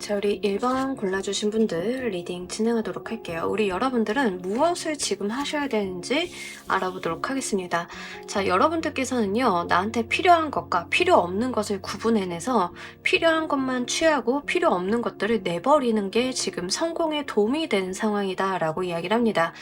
자, 우리 1번 골라주신 분들 리딩 진행하도록 할게요. 우리 여러분들은 무엇을 지금 하셔야 되는지 알아보도록 하겠습니다. 자, 여러분들께서는요, 나한테 필요한 것과 필요 없는 것을 구분해내서 필요한 것만 취하고 필요 없는 것들을 내버리는 게 지금 성공에 도움이 되는 상황이다 라고 이야기를 합니다.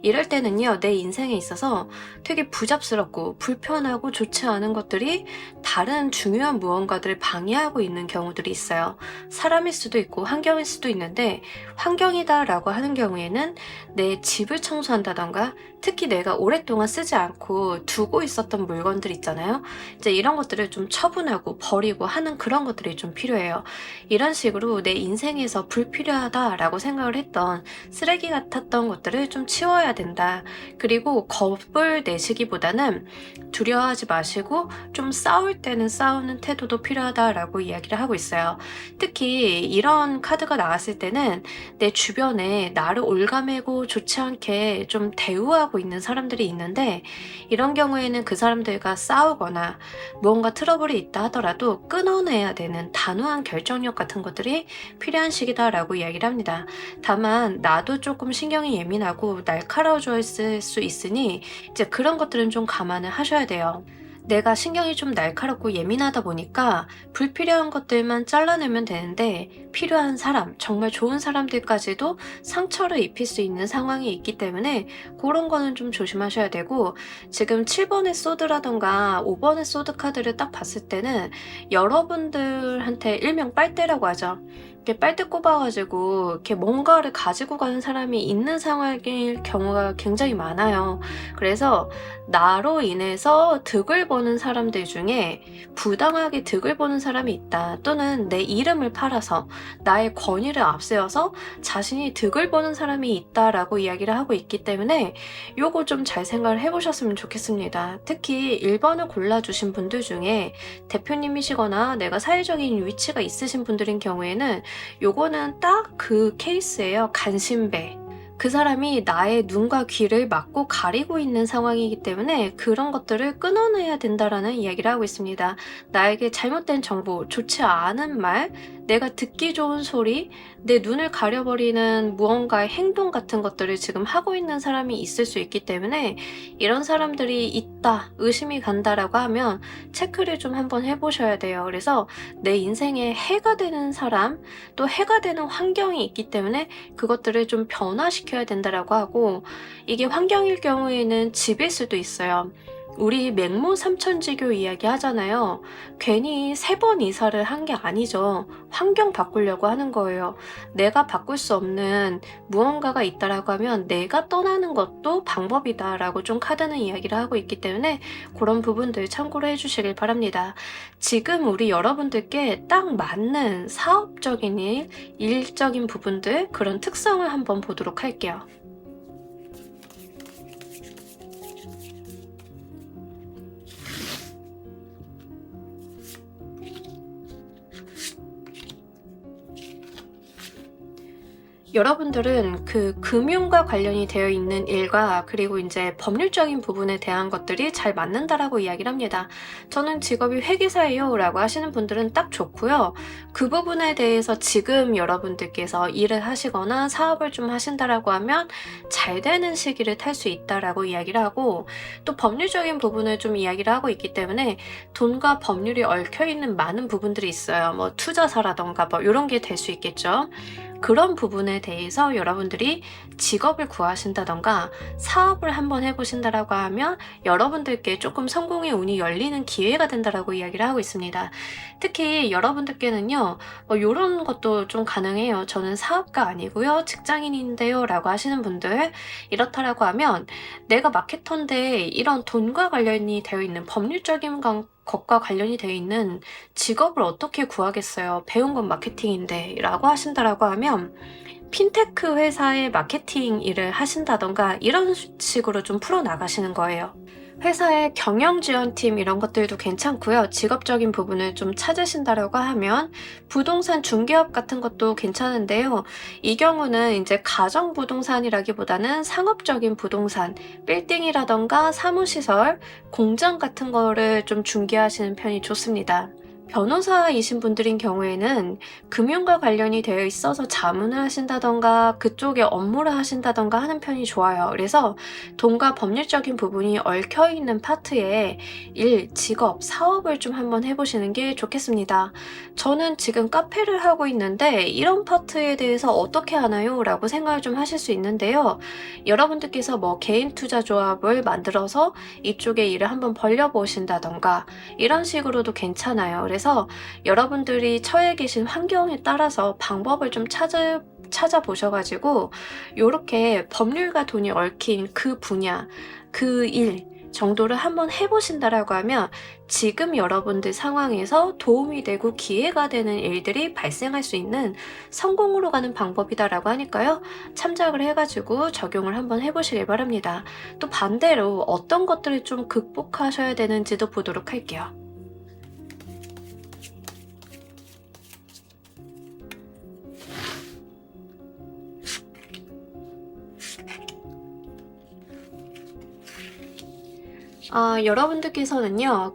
이럴 때는요, 내 인생에 있어서 되게 부잡스럽고 불편하고 좋지 않은 것들이 다른 중요한 무언가들을 방해하고 있는 경우들이 있어요. 사람일 수도 있고 환경일 수도 있는데, 환경이다 라고 하는 경우에는 내 집을 청소한다던가 특히 내가 오랫동안 쓰지 않고 두고 있었던 물건들 있잖아요. 이제 이런 것들을 좀 처분하고 버리고 하는 그런 것들이 좀 필요해요. 이런 식으로 내 인생에서 불필요하다라고 생각을 했던 쓰레기 같았던 것들을 좀 치워야 된다. 그리고 겁을 내시기보다는 두려워하지 마시고 좀 싸울 때는 싸우는 태도도 필요하다라고 이야기를 하고 있어요. 특히 이런 카드가 나왔을 때는 내 주변에 나를 올가매고 좋지 않게 좀 대우하고 있는 사람들이 있는데, 이런 경우에는 그 사람들과 싸우거나 무언가 트러블이 있다 하더라도 끊어내야 되는 단호한 결정력 같은 것들이 필요한 시기다라고 이야기를 합니다. 다만 나도 조금 신경이 예민하고 날카로워질 수 있으니 이제 그런 것들은 좀 감안을 하셔야 돼요. 내가 신경이 좀 날카롭고 예민하다 보니까 불필요한 것들만 잘라내면 되는데, 필요한 사람, 정말 좋은 사람들까지도 상처를 입힐 수 있는 상황이 있기 때문에 그런 거는 좀 조심하셔야 되고, 지금 7번의 소드라던가 5번의 소드 카드를 딱 봤을 때는 여러분들한테 일명 빨대라고 하죠. 이렇게 빨대 꼽아가지고 이렇게 뭔가를 가지고 가는 사람이 있는 상황일 경우가 굉장히 많아요. 그래서 나로 인해서 득을 보는 사람들 중에 부당하게 득을 보는 사람이 있다, 또는 내 이름을 팔아서 나의 권위를 앞세워서 자신이 득을 보는 사람이 있다라고 이야기를 하고 있기 때문에 요거 좀 잘 생각을 해보셨으면 좋겠습니다. 특히 1번을 골라주신 분들 중에 대표님이시거나 내가 사회적인 위치가 있으신 분들인 경우에는 요거는 딱 그 케이스예요. 간신배. 그 사람이 나의 눈과 귀를 막고 가리고 있는 상황이기 때문에 그런 것들을 끊어내야 된다라는 이야기를 하고 있습니다. 나에게 잘못된 정보, 좋지 않은 말, 내가 듣기 좋은 소리, 내 눈을 가려버리는 무언가의 행동 같은 것들을 지금 하고 있는 사람이 있을 수 있기 때문에, 이런 사람들이 있다, 의심이 간다라고 하면 체크를 좀 한번 해보셔야 돼요. 그래서 내 인생에 해가 되는 사람, 또 해가 되는 환경이 있기 때문에 그것들을 좀 변화시켜야 된다라고 하고, 이게 환경일 경우에는 집일 수도 있어요. 우리 맹모 삼천지교 이야기 하잖아요. 괜히 3번 이사를 한 게 아니죠. 환경 바꾸려고 하는 거예요. 내가 바꿀 수 없는 무언가가 있다라고 하면 내가 떠나는 것도 방법이다라고 좀 카드는 이야기를 하고 있기 때문에 그런 부분들 참고를 해주시길 바랍니다. 지금 우리 여러분들께 딱 맞는 사업적인 일, 일적인 부분들, 그런 특성을 한번 보도록 할게요. 여러분들은 그 금융과 관련이 되어 있는 일과 그리고 이제 법률적인 부분에 대한 것들이 잘 맞는다라고 이야기를 합니다. 저는 직업이 회계사예요 라고 하시는 분들은 딱 좋고요. 그 부분에 대해서 지금 여러분들께서 일을 하시거나 사업을 좀 하신다라고 하면 잘 되는 시기를 탈 수 있다라고 이야기를 하고, 또 법률적인 부분을 좀 이야기를 하고 있기 때문에 돈과 법률이 얽혀있는 많은 부분들이 있어요. 뭐 투자사라던가 뭐 이런 게 될 수 있겠죠. 그런 부분에 대해서 여러분들이 직업을 구하신다던가 사업을 한번 해보신다라고 하면 여러분들께 조금 성공의 운이 열리는 기회가 된다라고 이야기를 하고 있습니다. 특히 여러분들께는요, 이런 것도 좀 가능해요. 저는 사업가 아니고요, 직장인인데요 라고 하시는 분들, 이렇다라고 하면 내가 마케터인데 이런 돈과 관련이 되어 있는 법률적인 것과 관련이 되어 있는 직업을 어떻게 구하겠어요? 배운 건 마케팅인데 라고 하신다라고 하면 핀테크 회사의 마케팅 일을 하신다던가 이런 식으로 좀 풀어나가시는 거예요. 회사의 경영지원팀 이런 것들도 괜찮고요. 직업적인 부분을 좀 찾으신다라고 하면 부동산 중개업 같은 것도 괜찮은데요. 이 경우는 이제 가정부동산이라기보다는 상업적인 부동산, 빌딩이라던가 사무시설, 공장 같은 거를 좀 중개하시는 편이 좋습니다. 변호사이신 분들인 경우에는 금융과 관련이 되어 있어서 자문을 하신다던가 그쪽에 업무를 하신다던가 하는 편이 좋아요. 그래서 돈과 법률적인 부분이 얽혀 있는 파트에 일, 직업, 사업을 좀 한번 해보시는 게 좋겠습니다. 저는 지금 카페를 하고 있는데 이런 파트에 대해서 어떻게 하나요? 라고 생각을 좀 하실 수 있는데요. 여러분들께서 뭐 개인 투자 조합을 만들어서 이쪽에 일을 한번 벌려보신다던가 이런 식으로도 괜찮아요. 그래서 여러분들이 처해 계신 환경에 따라서 방법을 좀 찾아보셔가지고 요렇게 법률과 돈이 얽힌 그 분야, 그 일 정도를 한번 해보신다라고 하면 지금 여러분들 상황에서 도움이 되고 기회가 되는 일들이 발생할 수 있는 성공으로 가는 방법이다라고 하니까요. 참작을 해가지고 적용을 한번 해보시길 바랍니다. 또 반대로 어떤 것들을 좀 극복하셔야 되는지도 보도록 할게요. 여러분들께서는요,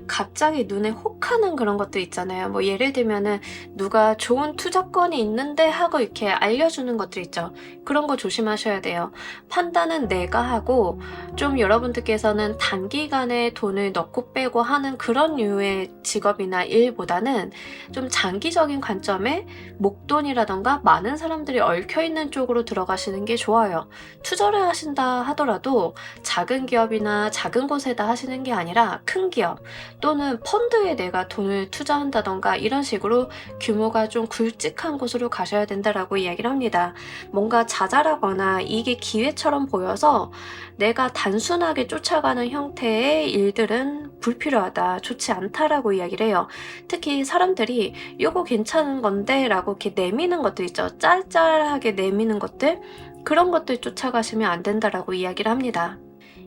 갑자기 눈에 혹하는 그런 것들 있잖아요. 뭐, 예를 들면은, 누가 좋은 투자권이 있는데 하고 이렇게 알려주는 것들 있죠. 그런 거 조심하셔야 돼요. 판단은 내가 하고, 좀 여러분들께서는 단기간에 돈을 넣고 빼고 하는 그런 류의 직업이나 일보다는 좀 장기적인 관점에 목돈이라던가 많은 사람들이 얽혀있는 쪽으로 들어가시는 게 좋아요. 투자를 하신다 하더라도 작은 기업이나 작은 곳에다 하시는 게 아니라 큰 기업 또는 펀드에 내가 돈을 투자한다던가 이런 식으로 규모가 좀 굵직한 곳으로 가셔야 된다라고 이야기를 합니다. 뭔가 자잘하거나 이게 기회처럼 보여서 내가 단순하게 쫓아가는 형태의 일들은 불필요하다, 좋지 않다라고 이야기를 해요. 특히 사람들이 이거 괜찮은 건데 라고 이렇게 내미는 것들 있죠. 짤짤하게 내미는 것들, 그런 것들 쫓아가시면 안 된다라고 이야기를 합니다.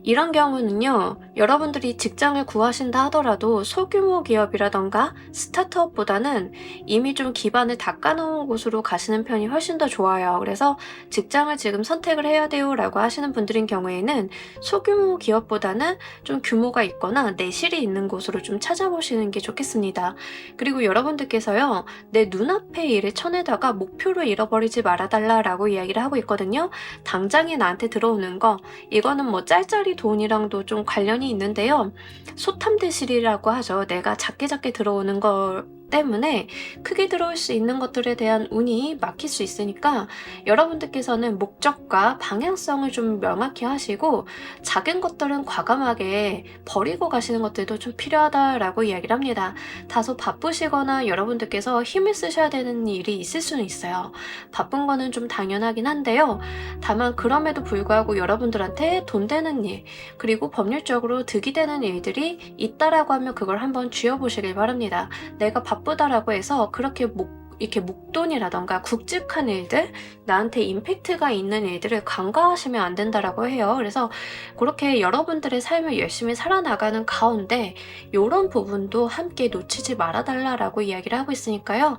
이런 경우는요, 여러분들이 직장을 구하신다 하더라도 소규모 기업이라던가 스타트업보다는 이미 좀 기반을 닦아놓은 곳으로 가시는 편이 훨씬 더 좋아요. 그래서 직장을 지금 선택을 해야 돼요 라고 하시는 분들인 경우에는 소규모 기업보다는 좀 규모가 있거나 내실이 있는 곳으로 좀 찾아보시는 게 좋겠습니다. 그리고 여러분들께서요, 내 눈앞의 일을 쳐내다가 목표를 잃어버리지 말아달라라고 이야기를 하고 있거든요. 당장에 나한테 들어오는 거, 이거는 뭐 짤짤이 돈이랑도 좀 관련이 있는데요. 소탐대실이라고 하죠. 내가 작게 들어오는 거 때문에 크게 들어올 수 있는 것들에 대한 운이 막힐 수 있으니까 여러분들께서는 목적과 방향성을 좀 명확히 하시고 작은 것들은 과감하게 버리고 가시는 것들도 좀 필요하다라고 이야기를 합니다. 다소 바쁘시거나 여러분들께서 힘을 쓰셔야 되는 일이 있을 수는 있어요. 바쁜 거는 좀 당연하긴 한데요. 다만 그럼에도 불구하고 여러분들한테 돈 되는 일, 그리고 법률적으로 득이 되는 일들이 있다라고 하면 그걸 한번 쥐어보시길 바랍니다. 내가 바쁘다라고 해서 그렇게 이렇게 목돈이라던가 굵직한 일들, 나한테 임팩트가 있는 일들을 간과하시면 안 된다라고 해요. 그래서 그렇게 여러분들의 삶을 열심히 살아나가는 가운데 이런 부분도 함께 놓치지 말아달라라고 이야기를 하고 있으니까요.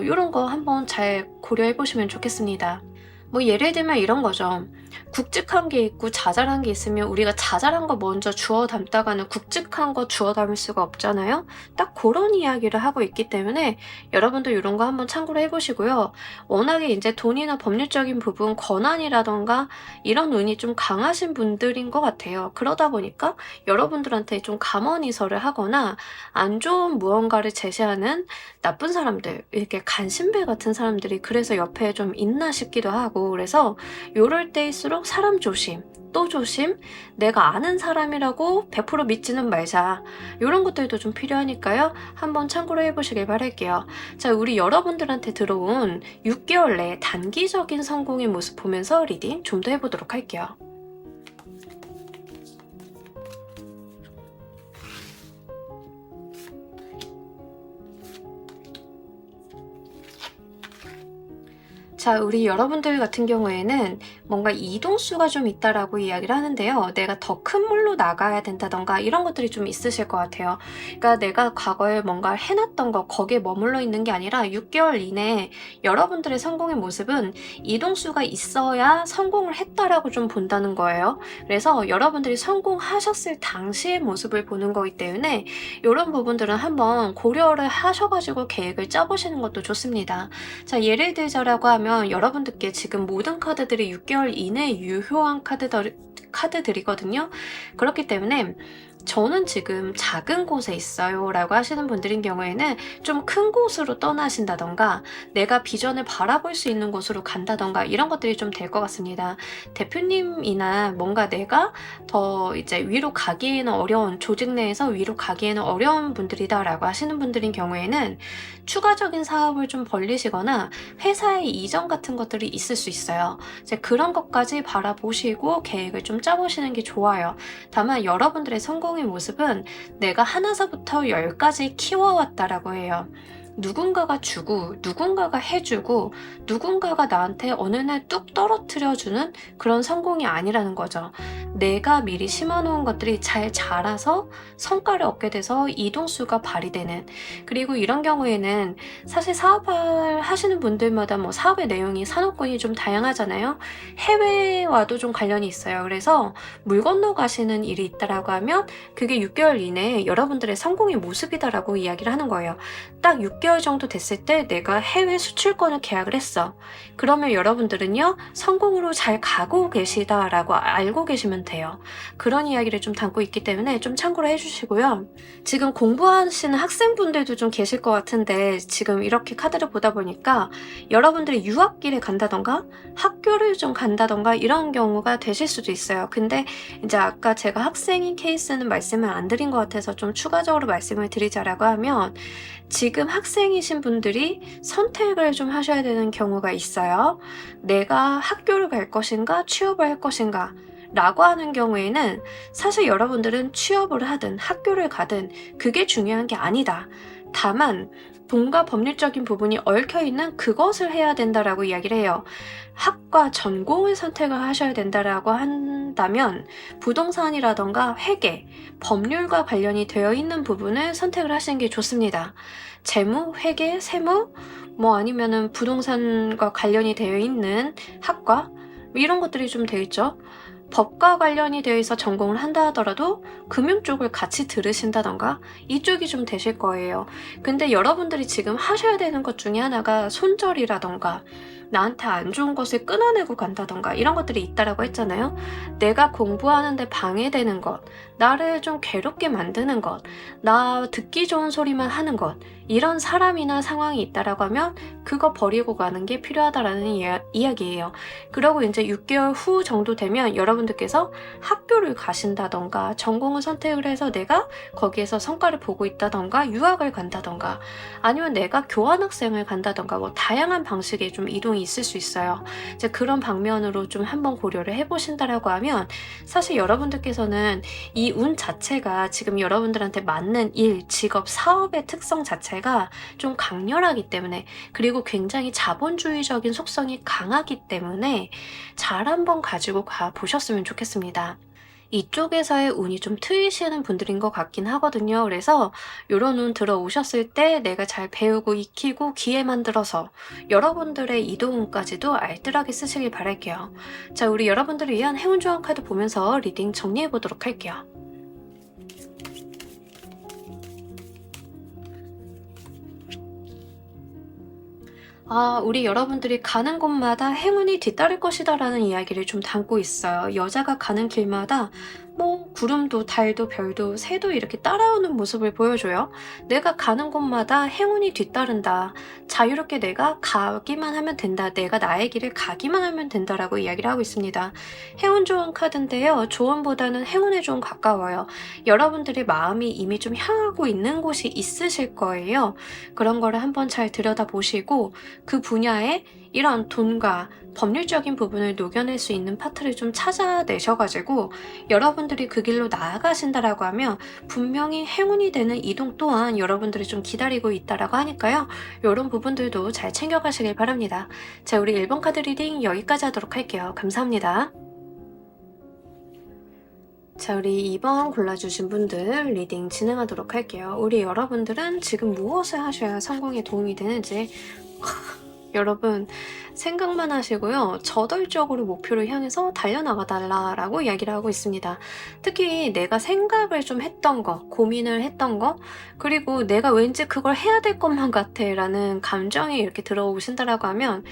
이런 거 한번 잘 고려해 보시면 좋겠습니다. 뭐 예를 들면 이런 거죠. 굵직한 게 있고 자잘한 게 있으면 우리가 자잘한 거 먼저 주워 담다가는 굵직한 거 주워 담을 수가 없잖아요. 딱 그런 이야기를 하고 있기 때문에 여러분도 이런 거 한번 참고를 해보시고요. 워낙에 이제 돈이나 법률적인 부분, 권한이라던가 이런 운이 좀 강하신 분들인 것 같아요. 그러다 보니까 여러분들한테 좀 감언이설을 하거나 안 좋은 무언가를 제시하는 나쁜 사람들, 이렇게 간신배 같은 사람들이 그래서 옆에 좀 있나 싶기도 하고, 그래서 요럴 때일수록 사람 조심, 또 조심, 내가 아는 사람이라고 100% 믿지는 말자. 이런 것들도 좀 필요하니까요. 한번 참고로 해보시길 바랄게요. 자, 우리 여러분들한테 들어온 6개월 내 단기적인 성공의 모습 보면서 리딩 좀 더 해보도록 할게요. 자, 우리 여러분들 같은 경우에는 뭔가 이동수가 좀 있다라고 이야기를 하는데요. 내가 더 큰 물로 나가야 된다던가 이런 것들이 좀 있으실 것 같아요. 그러니까 내가 과거에 뭔가 해놨던 거 거기에 머물러 있는 게 아니라 6개월 이내에 여러분들의 성공의 모습은 이동수가 있어야 성공을 했다라고 좀 본다는 거예요. 그래서 여러분들이 성공하셨을 당시의 모습을 보는 거기 때문에 이런 부분들은 한번 고려를 하셔가지고 계획을 짜보시는 것도 좋습니다. 자, 예를 들자라고 하면 여러분들께 지금 모든 카드들이 6개월 이내에 유효한 카드들이거든요. 그렇기 때문에 저는 지금 작은 곳에 있어요 라고 하시는 분들인 경우에는 좀 큰 곳으로 떠나신다던가 내가 비전을 바라볼 수 있는 곳으로 간다던가 이런 것들이 좀 될 것 같습니다. 대표님이나 뭔가 내가 더 이제 위로 가기에는 어려운, 조직 내에서 위로 가기에는 어려운 분들이다 라고 하시는 분들인 경우에는 추가적인 사업을 좀 벌리시거나 회사의 이전 같은 것들이 있을 수 있어요. 이제 그런 것까지 바라보시고 계획을 좀 짜보시는 게 좋아요. 다만 여러분들의 성공의 모습은 내가 하나서부터 10까지 키워왔다라고 해요. 누군가가 주고 누군가가 해주고 누군가가 나한테 어느 날 뚝 떨어뜨려주는 그런 성공이 아니라는 거죠. 내가 미리 심어놓은 것들이 잘 자라서 성과를 얻게 돼서 이동수가 발휘되는, 그리고 이런 경우에는 사실 사업을 하시는 분들마다 뭐 사업의 내용이 산업군이 좀 다양하잖아요. 해외와도 좀 관련이 있어요. 그래서 물 건너 가시는 일이 있다라고 하면 그게 6개월 이내에 여러분들의 성공의 모습이다라고 이야기를 하는 거예요. 딱 6개월 정도 됐을 때 내가 해외 수출권을 계약을 했어. 그러면 여러분들은요, 성공으로 잘 가고 계시다라고 알고 계시면 돼요. 그런 이야기를 좀 담고 있기 때문에 좀 참고를 해주시고요. 지금 공부하시는 학생분들도 좀 계실 것 같은데 지금 이렇게 카드를 보다 보니까 여러분들이 유학길에 간다던가 학교를 좀 간다던가 이런 경우가 되실 수도 있어요. 근데 이제 아까 제가 학생인 케이스는 말씀을 안 드린 것 같아서 좀 추가적으로 말씀을 드리자라고 하면 지금 학생이신 분들이 선택을 좀 하셔야 되는 경우가 있어요. 내가 학교를 갈 것인가 취업을 할 것인가 라고 하는 경우에는 사실 여러분들은 취업을 하든 학교를 가든 그게 중요한 게 아니다. 다만 돈과 법률적인 부분이 얽혀있는 그것을 해야 된다라고 이야기를 해요. 학과 전공을 선택을 하셔야 된다라고 한다면 부동산이라던가 회계, 법률과 관련이 되어 있는 부분을 선택을 하시는 게 좋습니다. 재무, 회계, 세무, 뭐 아니면은 부동산과 관련이 되어 있는 학과, 이런 것들이 좀 되어 있죠. 법과 관련이 되어 있어 전공을 한다 하더라도 금융 쪽을 같이 들으신다던가 이쪽이 좀 되실 거예요. 근데 여러분들이 지금 하셔야 되는 것 중에 하나가 손절이라던가 나한테 안 좋은 것을 끊어내고 간다던가 이런 것들이 있다라고 했잖아요. 내가 공부하는데 방해되는 것, 나를 좀 괴롭게 만드는 것, 나 듣기 좋은 소리만 하는 것, 이런 사람이나 상황이 있다라고 하면 그거 버리고 가는 게 필요하다라는 이야기예요. 그리고 이제 6개월 후 정도 되면 여러분들께서 학교를 가신다던가 전공을 선택을 해서 내가 거기에서 성과를 보고 있다던가 유학을 간다던가 아니면 내가 교환학생을 간다던가 뭐 다양한 방식의 좀 이동이 있을 수 있어요. 이제 그런 방면으로 좀 한번 고려를 해보신다라고 하면 사실 여러분들께서는 이 운 자체가 지금 여러분들한테 맞는 일, 직업, 사업의 특성 자체가 좀 강렬하기 때문에, 그리고 굉장히 자본주의적인 속성이 강하기 때문에 잘 한번 가지고 가보셨으면 좋겠습니다. 이쪽에서의 운이 좀 트이시는 분들인 것 같긴 하거든요. 그래서 이런 운 들어오셨을 때 내가 잘 배우고 익히고 기회 만들어서 여러분들의 이동운까지도 알뜰하게 쓰시길 바랄게요. 자, 우리 여러분들을 위한 행운 조합 카드 보면서 리딩 정리해 보도록 할게요. 우리 여러분들이 가는 곳마다 행운이 뒤따를 것이다 라는 이야기를 좀 담고 있어요. 여자가 가는 길마다 뭐 구름도 달도 별도 새도 이렇게 따라오는 모습을 보여줘요. 내가 가는 곳마다 행운이 뒤따른다. 자유롭게 내가 가기만 하면 된다. 내가 나의 길을 가기만 하면 된다라고 이야기를 하고 있습니다. 행운 좋은 카드인데요. 조언보다는 행운에 좀 가까워요. 여러분들의 마음이 이미 좀 향하고 있는 곳이 있으실 거예요. 그런 거를 한번 잘 들여다보시고 그 분야에 이런 돈과 법률적인 부분을 녹여낼 수 있는 파트를 좀 찾아내셔가지고 여러분들이 그 길로 나아가신다라고 하면 분명히 행운이 되는 이동 또한 여러분들이 좀 기다리고 있다라고 하니까요. 이런 부분들도 잘 챙겨가시길 바랍니다. 자, 우리 1번 카드 리딩 여기까지 하도록 할게요. 감사합니다. 자, 우리 2번 골라주신 분들 리딩 진행하도록 할게요. 우리 여러분들은 지금 무엇을 하셔야 성공에 도움이 되는지 여러분 생각만 하시고요. 저돌적으로 목표를 향해서 달려나가 달라라고 이야기를 하고 있습니다. 특히 내가 생각을 좀 했던 거, 고민을 했던 거, 그리고 내가 왠지 그걸 해야 될 것만 같아 라는 감정이 이렇게 들어오신다라고 하면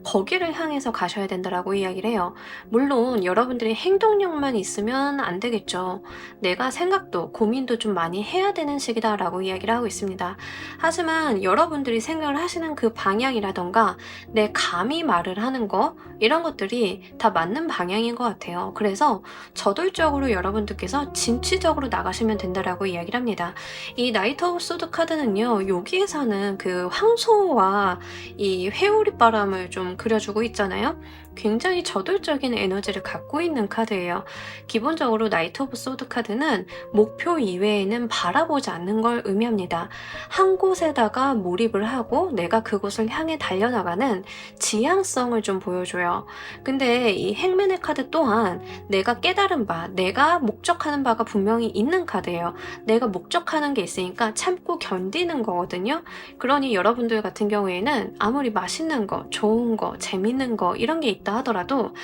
거기를 향해서 가셔야 된다라고 이야기를 해요. 물론 여러분들이 행동력만 있으면 안 되겠죠. 내가 생각도 고민도 좀 많이 해야 되는 시기다라고 이야기를 하고 있습니다. 하지만 여러분들이 생각을 하시는 그 방향이라던가 내 감이 말을 하는 거 이런 것들이 다 맞는 방향인 것 같아요. 그래서 저돌적으로 여러분들께서 진취적으로 나가시면 된다라고 이야기를 합니다. 이 나이트 오브 소드 카드는요, 여기에서는 그 황소와 이 회오리바람을 좀 그려주고 있잖아요. 굉장히 저돌적인 에너지를 갖고 있는 카드예요. 기본적으로 나이트 오브 소드 카드는 목표 이외에는 바라보지 않는 걸 의미합니다. 한 곳에다가 몰입을 하고 내가 그곳을 향해 달려나가는 지향성을 좀 보여줘요. 근데 이 행맨의 카드 또한 내가 깨달은 바, 내가 목적하는 바가 분명히 있는 카드예요. 내가 목적하는 게 있으니까 참고 견디는 거거든요. 그러니 여러분들 같은 경우에는 아무리 맛있는 거, 좋은 거, 재밌는 거 이런 게 있다 하더라도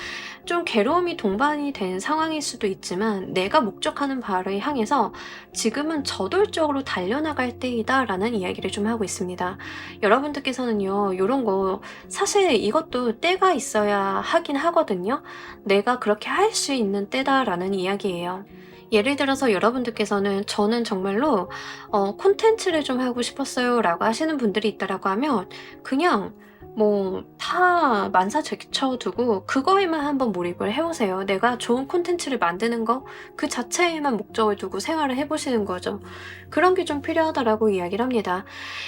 좀 괴로움이 동반이 된 상황일 수도 있지만 내가 목적하는 바를 향해서 지금은 저돌적으로 달려나갈 때이다 라는 이야기를 좀 하고 있습니다. 여러분들께서는요, 이런 거 사실 이것도 때가 있어야 하긴 하거든요. 내가 그렇게 할 수 있는 때다라는 이야기예요. 예를 들어서 여러분들께서는 저는 정말로 콘텐츠를 좀 하고 싶었어요 라고 하시는 분들이 있다라고 하면 그냥 뭐 다 만사 제쳐두고 그거에만 한번 몰입을 해보세요. 내가 좋은 콘텐츠를 만드는 거 그 자체에만 목적을 두고 생활을 해보시는 거죠. 그런 게 좀 필요하다라고 이야기를 합니다.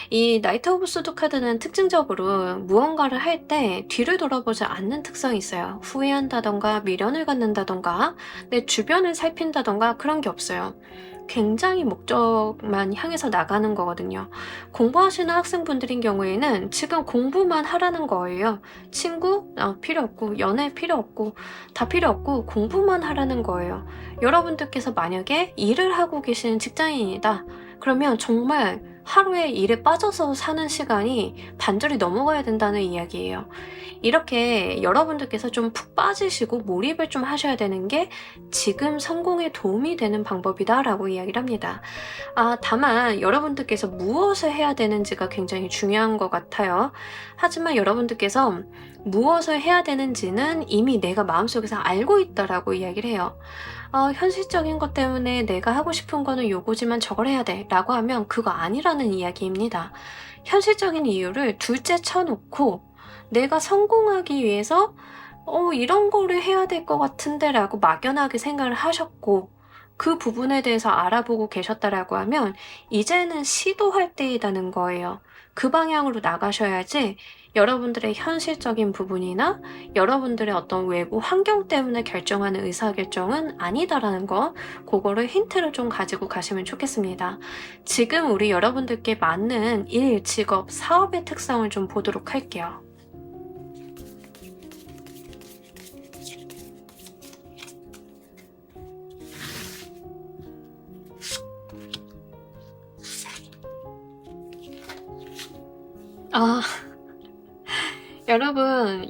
이 나이트 오브 소드 카드는 특징적으로 무언가를 할 때 뒤를 돌아보지 않는 특성이 있어요. 후회한다던가 미련을 갖는다던가 내 주변을 살핀다던가 그런 게 없어요. 굉장히 목적만 향해서 나가는 거거든요. 공부하시는 학생분들인 경우에는 지금 공부만 하라는 거예요. 친구? 필요 없고, 연애 필요 없고, 다 필요 없고, 공부만 하라는 거예요. 여러분들께서 만약에 일을 하고 계시는 직장인이다. 그러면 정말 하루에 일에 빠져서 사는 시간이 반절이 넘어가야 된다는 이야기예요. 이렇게 여러분들께서 좀 푹 빠지시고 몰입을 좀 하셔야 되는 게 지금 성공에 도움이 되는 방법이다라고 이야기를 합니다. 다만 여러분들께서 무엇을 해야 되는지가 굉장히 중요한 것 같아요. 하지만 여러분들께서 무엇을 해야 되는지는 이미 내가 마음속에서 알고 있다라고 이야기를 해요. 현실적인 것 때문에 내가 하고 싶은 거는 요거지만 저걸 해야 돼 라고 하면 그거 아니라는 이야기입니다. 현실적인 이유를 둘째 쳐놓고 내가 성공하기 위해서 이런 거를 해야 될 것 같은데 라고 막연하게 생각을 하셨고 그 부분에 대해서 알아보고 계셨다라고 하면 이제는 시도할 때이라는 거예요. 그 방향으로 나가셔야지 여러분들의 현실적인 부분이나 여러분들의 어떤 외부 환경 때문에 결정하는 의사결정은 아니다라는 거, 그거를 힌트를 좀 가지고 가시면 좋겠습니다. 지금 우리 여러분들께 맞는 일, 직업, 사업의 특성을 좀 보도록 할게요.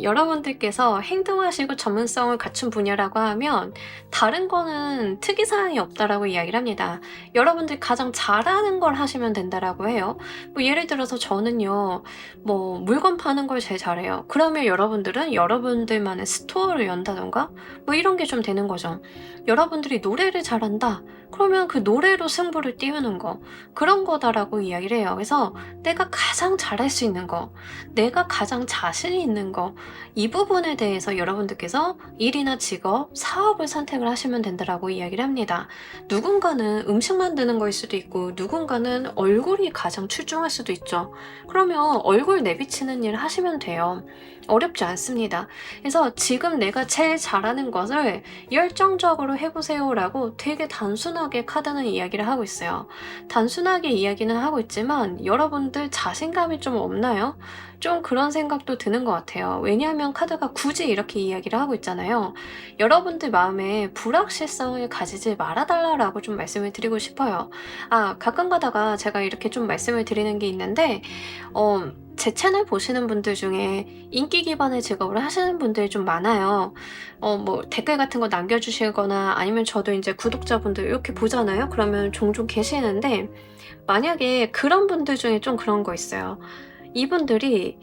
여러분들께서 행동하시고 전문성을 갖춘 분야라고 하면 다른 거는 특이사항이 없다라고 이야기를 합니다. 여러분들 가장 잘하는 걸 하시면 된다라고 해요. 뭐 예를 들어서 저는요, 뭐 물건 파는 걸 제일 잘해요. 그러면 여러분들은 여러분들만의 스토어를 연다던가 뭐 이런 게 좀 되는 거죠. 여러분들이 노래를 잘한다. 그러면 그 노래로 승부를 띄우는 거, 그런 거다라고 이야기를 해요. 그래서 내가 가장 잘할 수 있는 거, 내가 가장 자신 빨리 있는 거, 이 부분에 대해서 여러분들께서 일이나 직업, 사업을 선택을 하시면 된다라고 이야기를 합니다. 누군가는 음식 만드는 거일 수도 있고 누군가는 얼굴이 가장 출중할 수도 있죠. 그러면 얼굴 내비치는 일 하시면 돼요. 어렵지 않습니다. 그래서 지금 내가 제일 잘하는 것을 열정적으로 해보세요 라고 되게 단순하게 카드는 이야기를 하고 있어요. 단순하게 이야기는 하고 있지만 여러분들 자신감이 좀 없나요? 좀 그런 생각도 드는 것 같아요. 왜냐하면 카드가 굳이 이렇게 이야기를 하고 있잖아요. 여러분들 마음에 불확실성을 가지지 말아달라고 좀 말씀을 드리고 싶어요. 가끔 가다가 제가 이렇게 좀 말씀을 드리는 게 있는데 제 채널 보시는 분들 중에 인기 기반의 직업을 하시는 분들이 좀 많아요. 뭐 댓글 같은 거 남겨주시거나 아니면 저도 이제 구독자분들 이렇게 보잖아요. 그러면 종종 계시는데 만약에 그런 분들 중에 좀 그런 거 있어요. 이분들이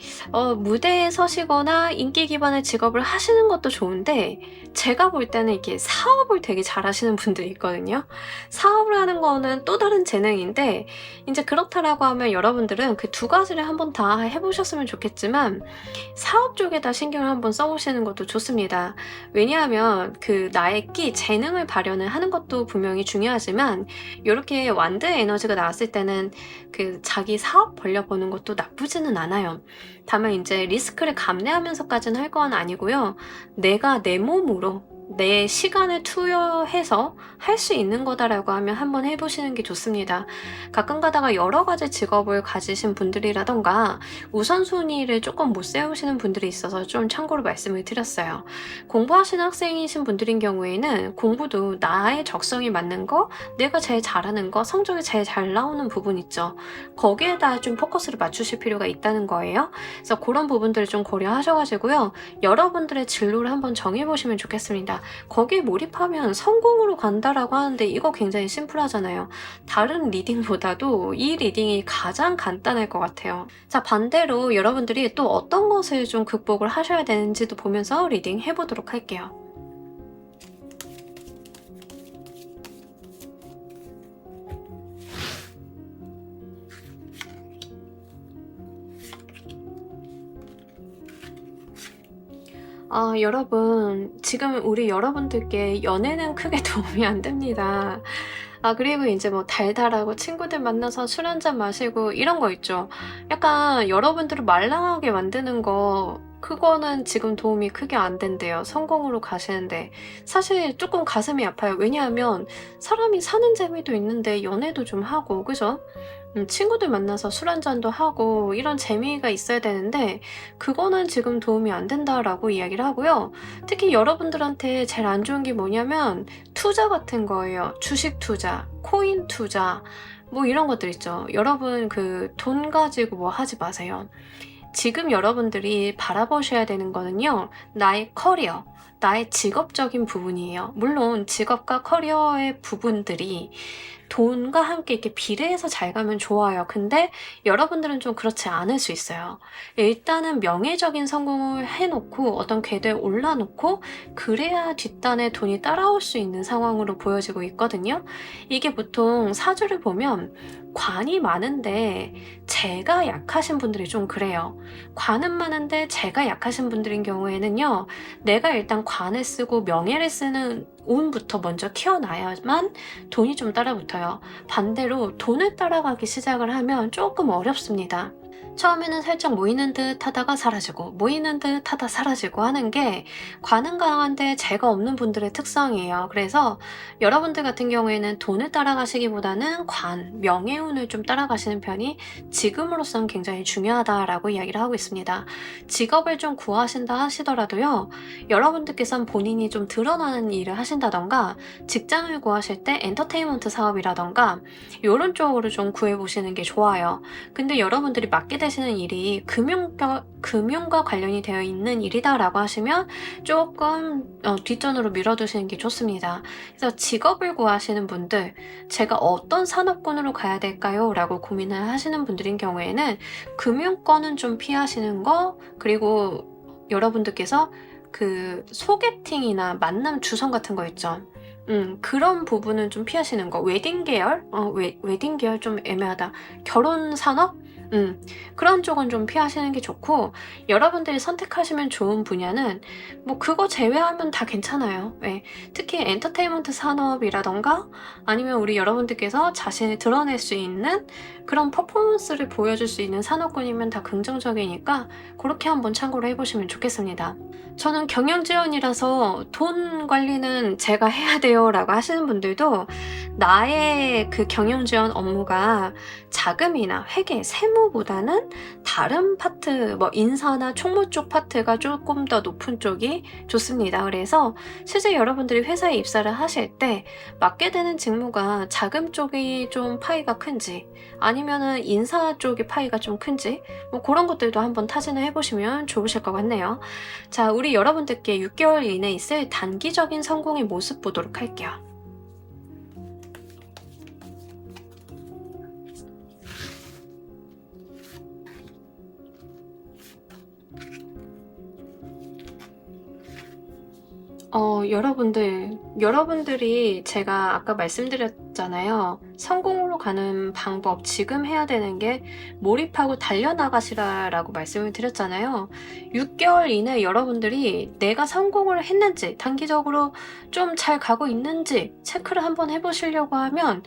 무대에 서시거나 인기 기반의 직업을 하시는 것도 좋은데 제가 볼 때는 이렇게 사업을 되게 잘하시는 분들이 있거든요. 사업을 하는 거는 또 다른 재능인데 이제 그렇다라고 하면 여러분들은 그 두 가지를 한번 다 해보셨으면 좋겠지만 사업 쪽에다 신경을 한번 써보시는 것도 좋습니다. 왜냐하면 그 나의 끼, 재능을 발현을 하는 것도 분명히 중요하지만 이렇게 완드 에너지가 나왔을 때는 그 자기 사업 벌려보는 것도 나쁘지는 않아요. 다만 이제 리스크를 감내하면서까지는 할 건 아니고요. 내가 내 몸으로 내 시간을 투여해서 할 수 있는 거다라고 하면 한번 해보시는 게 좋습니다. 가끔 가다가 여러 가지 직업을 가지신 분들이라던가 우선순위를 조금 못 세우시는 분들이 있어서 좀 참고로 말씀을 드렸어요. 공부하시는 학생이신 분들인 경우에는 공부도 나의 적성이 맞는 거, 내가 제일 잘하는 거, 성적이 제일 잘 나오는 부분 있죠. 거기에다 좀 포커스를 맞추실 필요가 있다는 거예요. 그래서 그런 부분들을 좀 고려하셔가지고요. 여러분들의 진로를 한번 정해보시면 좋겠습니다. 거기에 몰입하면 성공으로 간다라고 하는데 이거 굉장히 심플하잖아요. 다른 리딩보다도 이 리딩이 가장 간단할 것 같아요. 자, 반대로 여러분들이 또 어떤 것을 좀 극복을 하셔야 되는지도 보면서 리딩 해보도록 할게요. 여러분, 지금 우리 여러분들께 연애는 크게 도움이 안 됩니다. 그리고 이제 뭐 달달하고 친구들 만나서 술 한잔 마시고 이런 거 있죠. 약간 여러분들을 말랑하게 만드는 거, 그거는 지금 도움이 크게 안 된대요. 성공으로 가시는데. 사실 조금 가슴이 아파요. 왜냐하면 사람이 사는 재미도 있는데 연애도 좀 하고, 그죠? 친구들 만나서 술 한잔도 하고 이런 재미가 있어야 되는데 그거는 지금 도움이 안 된다라고 이야기를 하고요. 특히 여러분들한테 제일 안 좋은 게 뭐냐면 투자 같은 거예요. 주식 투자, 코인 투자, 뭐 이런 것들 있죠. 여러분 그 돈 가지고 뭐 하지 마세요. 지금 여러분들이 바라보셔야 되는 거는요. 나의 커리어, 나의 직업적인 부분이에요. 물론 직업과 커리어의 부분들이 돈과 함께 이렇게 비례해서 잘 가면 좋아요. 근데 여러분들은 좀 그렇지 않을 수 있어요. 일단은 명예적인 성공을 해놓고 어떤 궤도에 올라놓고 그래야 뒷단에 돈이 따라올 수 있는 상황으로 보여지고 있거든요. 이게 보통 사주를 보면 관이 많은데 재가 약하신 분들이 좀 그래요. 관은 많은데 재가 약하신 분들인 경우에는요. 내가 일단 관을 쓰고 명예를 쓰는 운부터 먼저 키워놔야만 돈이 좀 따라붙어요. 반대로 돈을 따라가기 시작을 하면 조금 어렵습니다. 처음에는 살짝 모이는 듯 하다가 사라지고 모이는 듯 하다 사라지고 하는 게 관은 강한데 재가 없는 분들의 특성이에요. 그래서 여러분들 같은 경우에는 돈을 따라가시기보다는 관, 명예운을 좀 따라가시는 편이 지금으로선 굉장히 중요하다라고 이야기를 하고 있습니다. 직업을 좀 구하신다 하시더라도요. 여러분들께서는 본인이 좀 드러나는 일을 하신다던가 직장을 구하실 때 엔터테인먼트 사업이라던가 이런 쪽으로 좀 구해보시는 게 좋아요. 근데 여러분들이 맡게 되시는 일이 금융과 관련이 되어 있는 일이다라고 하시면 조금 뒷전으로 밀어두시는 게 좋습니다. 그래서 직업을 구하시는 분들, 제가 어떤 산업군으로 가야 될까요? 라고 고민을 하시는 분들인 경우에는 금융권은 좀 피하시는 거, 그리고 여러분들께서 그 소개팅이나 만남 주선 같은 거 있죠. 그런 부분은 좀 피하시는 거. 웨딩 계열? 웨딩 계열 좀 애매하다. 결혼 산업? 그런 쪽은 좀 피하시는 게 좋고, 여러분들이 선택하시면 좋은 분야는 뭐 그거 제외하면 다 괜찮아요. 예. 특히 엔터테인먼트 산업이라던가 아니면 우리 여러분들께서 자신을 드러낼 수 있는 그런 퍼포먼스를 보여줄 수 있는 산업군이면 다 긍정적이니까 그렇게 한번 참고를 해보시면 좋겠습니다. 저는 경영지원이라서 돈 관리는 제가 해야 돼요 라고 하시는 분들도, 나의 그 경영지원 업무가 자금이나 회계, 세무보다는 다른 파트, 뭐 인사나 총무 쪽 파트가 조금 더 높은 쪽이 좋습니다. 그래서 실제 여러분들이 회사에 입사를 하실 때 맡게 되는 직무가 자금 쪽이 좀 파이가 큰지 아니면은 인사 쪽이 파이가 좀 큰지 뭐 그런 것들도 한번 타진을 해보시면 좋으실 것 같네요. 자, 우리 여러분들께 6개월 이내에 있을 단기적인 성공의 모습 보도록 할게요. 여러분들이 제가 아까 말씀드렸잖아요. 성공으로 가는 방법, 지금 해야 되는 게 몰입하고 달려나가시라라고 말씀을 드렸잖아요. 6개월 이내 여러분들이 내가 성공을 했는지, 단기적으로 좀 잘 가고 있는지 체크를 한번 해보시려고 하면,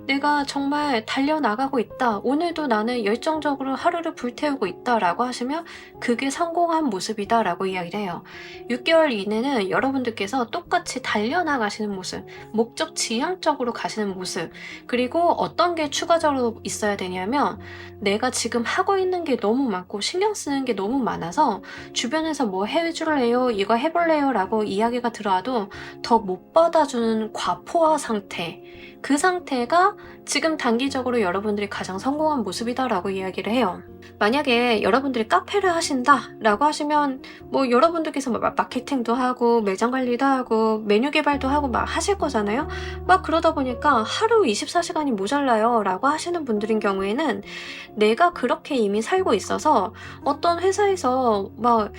내가 정말 달려나가고 있다, 오늘도 나는 열정적으로 하루를 불태우고 있다라고 하시면 그게 성공한 모습이다라고 이야기를 해요. 6개월 이내는 여러분들께서 똑같이 달려나가시는 모습, 목적 지향적으로 가시는 모습, 그리고 어떤 게 추가적으로 있어야 되냐면, 내가 지금 하고 있는 게 너무 많고 신경 쓰는 게 너무 많아서 주변에서 뭐 해줄래요? 이거 해볼래요? 라고 이야기가 들어와도 더 못 받아주는 과포화 상태, 그 상태가 지금 단기적으로 여러분들이 가장 성공한 모습이다라고 이야기를 해요. 만약에 여러분들이 카페를 하신다 라고 하시면 뭐 여러분들께서 마케팅도 하고 매장 관리도 하고 메뉴 개발도 하고 막 하실 거잖아요. 막 그러다 보니까 하루 24시간이 모자라요 라고 하시는 분들인 경우에는, 내가 그렇게 이미 살고 있어서 어떤 회사에서 막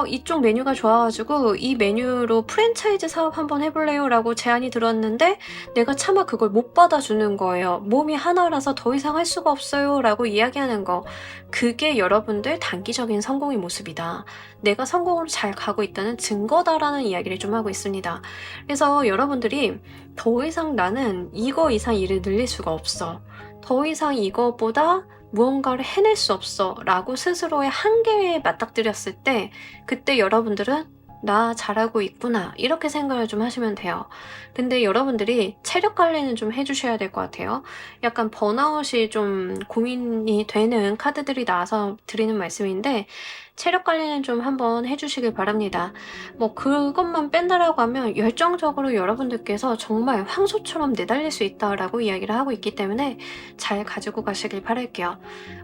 이쪽 메뉴가 좋아가지고 이 메뉴로 프랜차이즈 사업 한번 해볼래요? 라고 제안이 들었는데 내가 차마 그걸 못 받아주는 거예요. 몸이 하나라서 더 이상 할 수가 없어요 라고 이야기하는 거, 그게 여러분들 단기적인 성공의 모습이다, 내가 성공으로 잘 가고 있다는 증거다라는 이야기를 좀 하고 있습니다. 그래서 여러분들이 더 이상 나는 이거 이상 일을 늘릴 수가 없어, 더 이상 이거보다 무언가를 해낼 수 없어 라고 스스로의 한계에 맞닥뜨렸을 때, 그때 여러분들은 나 잘하고 있구나 이렇게 생각을 좀 하시면 돼요. 근데 여러분들이 체력 관리는 좀 해주셔야 될 것 같아요. 약간 번아웃이 좀 고민이 되는 카드들이 나와서 드리는 말씀인데, 체력 관리는 좀 한번 해주시길 바랍니다. 뭐 그것만 뺀다라고 하면 열정적으로 여러분들께서 정말 황소처럼 내달릴 수 있다라고 이야기를 하고 있기 때문에 잘 가지고 가시길 바랄게요.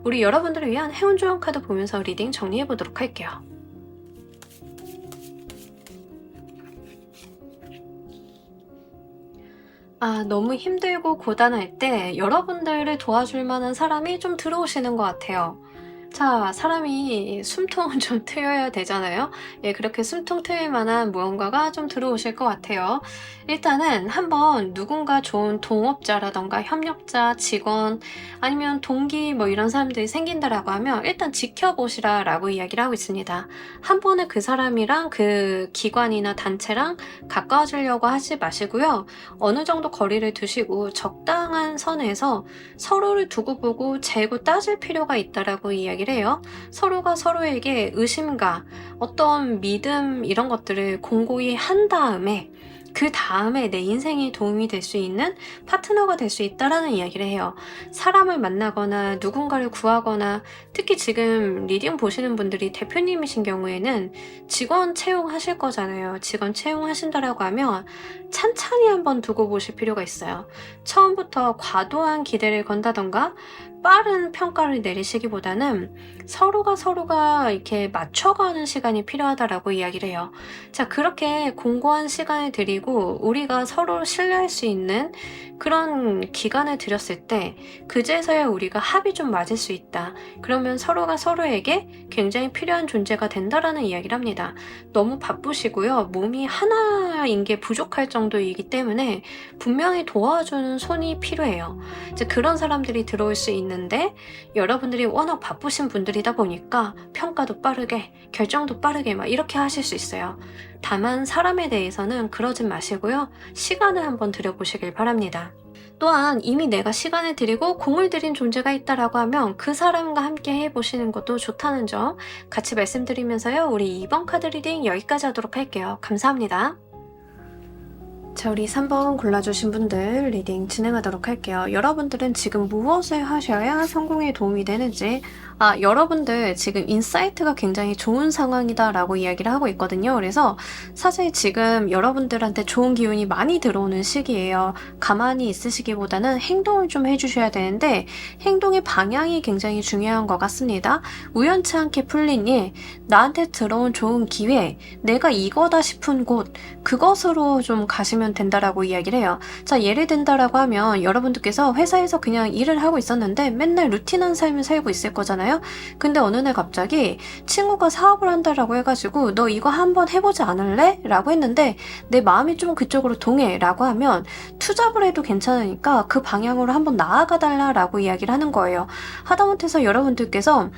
우리 여러분들을 위한 행운 조언 카드 보면서 리딩 정리해 보도록 할게요. 너무 힘들고 고단할 때 여러분들을 도와줄 만한 사람이 좀 들어오시는 것 같아요. 자, 사람이 숨통은 좀 트여야 되잖아요. 예, 그렇게 숨통 트일 만한 무언가가 좀 들어오실 것 같아요. 일단은 한번 누군가 좋은 동업자라던가 협력자, 직원, 아니면 동기 뭐 이런 사람들이 생긴다라고 하면 일단 지켜보시라 라고 이야기를 하고 있습니다. 한 번에 그 사람이랑 그 기관이나 단체랑 가까워지려고 하지 마시고요. 어느 정도 거리를 두시고 적당한 선에서 서로를 두고 보고 재고 따질 필요가 있다라고 이야기를 해요. 서로가 서로에게 의심과 어떤 믿음 이런 것들을 공고히 한 다음에, 그 다음에 내 인생에 도움이 될 수 있는 파트너가 될 수 있다라는 이야기를 해요. 사람을 만나거나 누군가를 구하거나, 특히 지금 리딩 보시는 분들이 대표님이신 경우에는 직원 채용하실 거잖아요. 직원 채용하신다라고 하면 찬찬히 한번 두고 보실 필요가 있어요. 처음부터 과도한 기대를 건다던가 빠른 평가를 내리시기보다는 서로가 이렇게 맞춰가는 시간이 필요하다라고 이야기를 해요. 자, 그렇게 공고한 시간을 드리고 우리가 서로 신뢰할 수 있는 그런 기간을 들였을 때 그제서야 우리가 합이 좀 맞을 수 있다. 그러면 서로가 서로에게 굉장히 필요한 존재가 된다라는 이야기를 합니다. 너무 바쁘시고요. 몸이 하나인 게 부족할 정도이기 때문에 분명히 도와주는 손이 필요해요. 이제 그런 사람들이 들어올 수 있는 있는데 여러분들이 워낙 바쁘신 분들이다 보니까 평가도 빠르게, 결정도 빠르게 막 이렇게 하실 수 있어요. 다만 사람에 대해서는 그러진 마시고요. 시간을 한번 들여보시길 바랍니다. 또한 이미 내가 시간을 들이고 공을 들인 존재가 있다라고 하면 그 사람과 함께 해보시는 것도 좋다는 점 같이 말씀드리면서요. 우리 2번 카드 리딩 여기까지 하도록 할게요. 감사합니다. 자, 우리 3번 골라주신 분들 리딩 진행하도록 할게요. 여러분들은 지금 무엇을 하셔야 성공에 도움이 되는지, 여러분들 지금 인사이트가 굉장히 좋은 상황이다 라고 이야기를 하고 있거든요. 그래서 사실 지금 여러분들한테 좋은 기운이 많이 들어오는 시기예요. 가만히 있으시기보다는 행동을 좀 해주셔야 되는데 행동의 방향이 굉장히 중요한 것 같습니다. 우연치 않게 풀린 일, 나한테 들어온 좋은 기회, 내가 이거다 싶은 곳, 그것으로 좀 가시면 된다라고 이야기를 해요. 자, 예를 든다라고 하면 여러분들께서 회사에서 그냥 일을 하고 있었는데 맨날 루틴한 삶을 살고 있을 거잖아요. 근데 어느 날 갑자기 친구가 사업을 한다라고 해가지고 너 이거 한번 해보지 않을래? 라고 했는데 내 마음이 좀 그쪽으로 동해 라고 하면 투잡을 해도 괜찮으니까 그 방향으로 한번 나아가 달라라고 이야기를 하는 거예요. 하다못해서 여러분들께서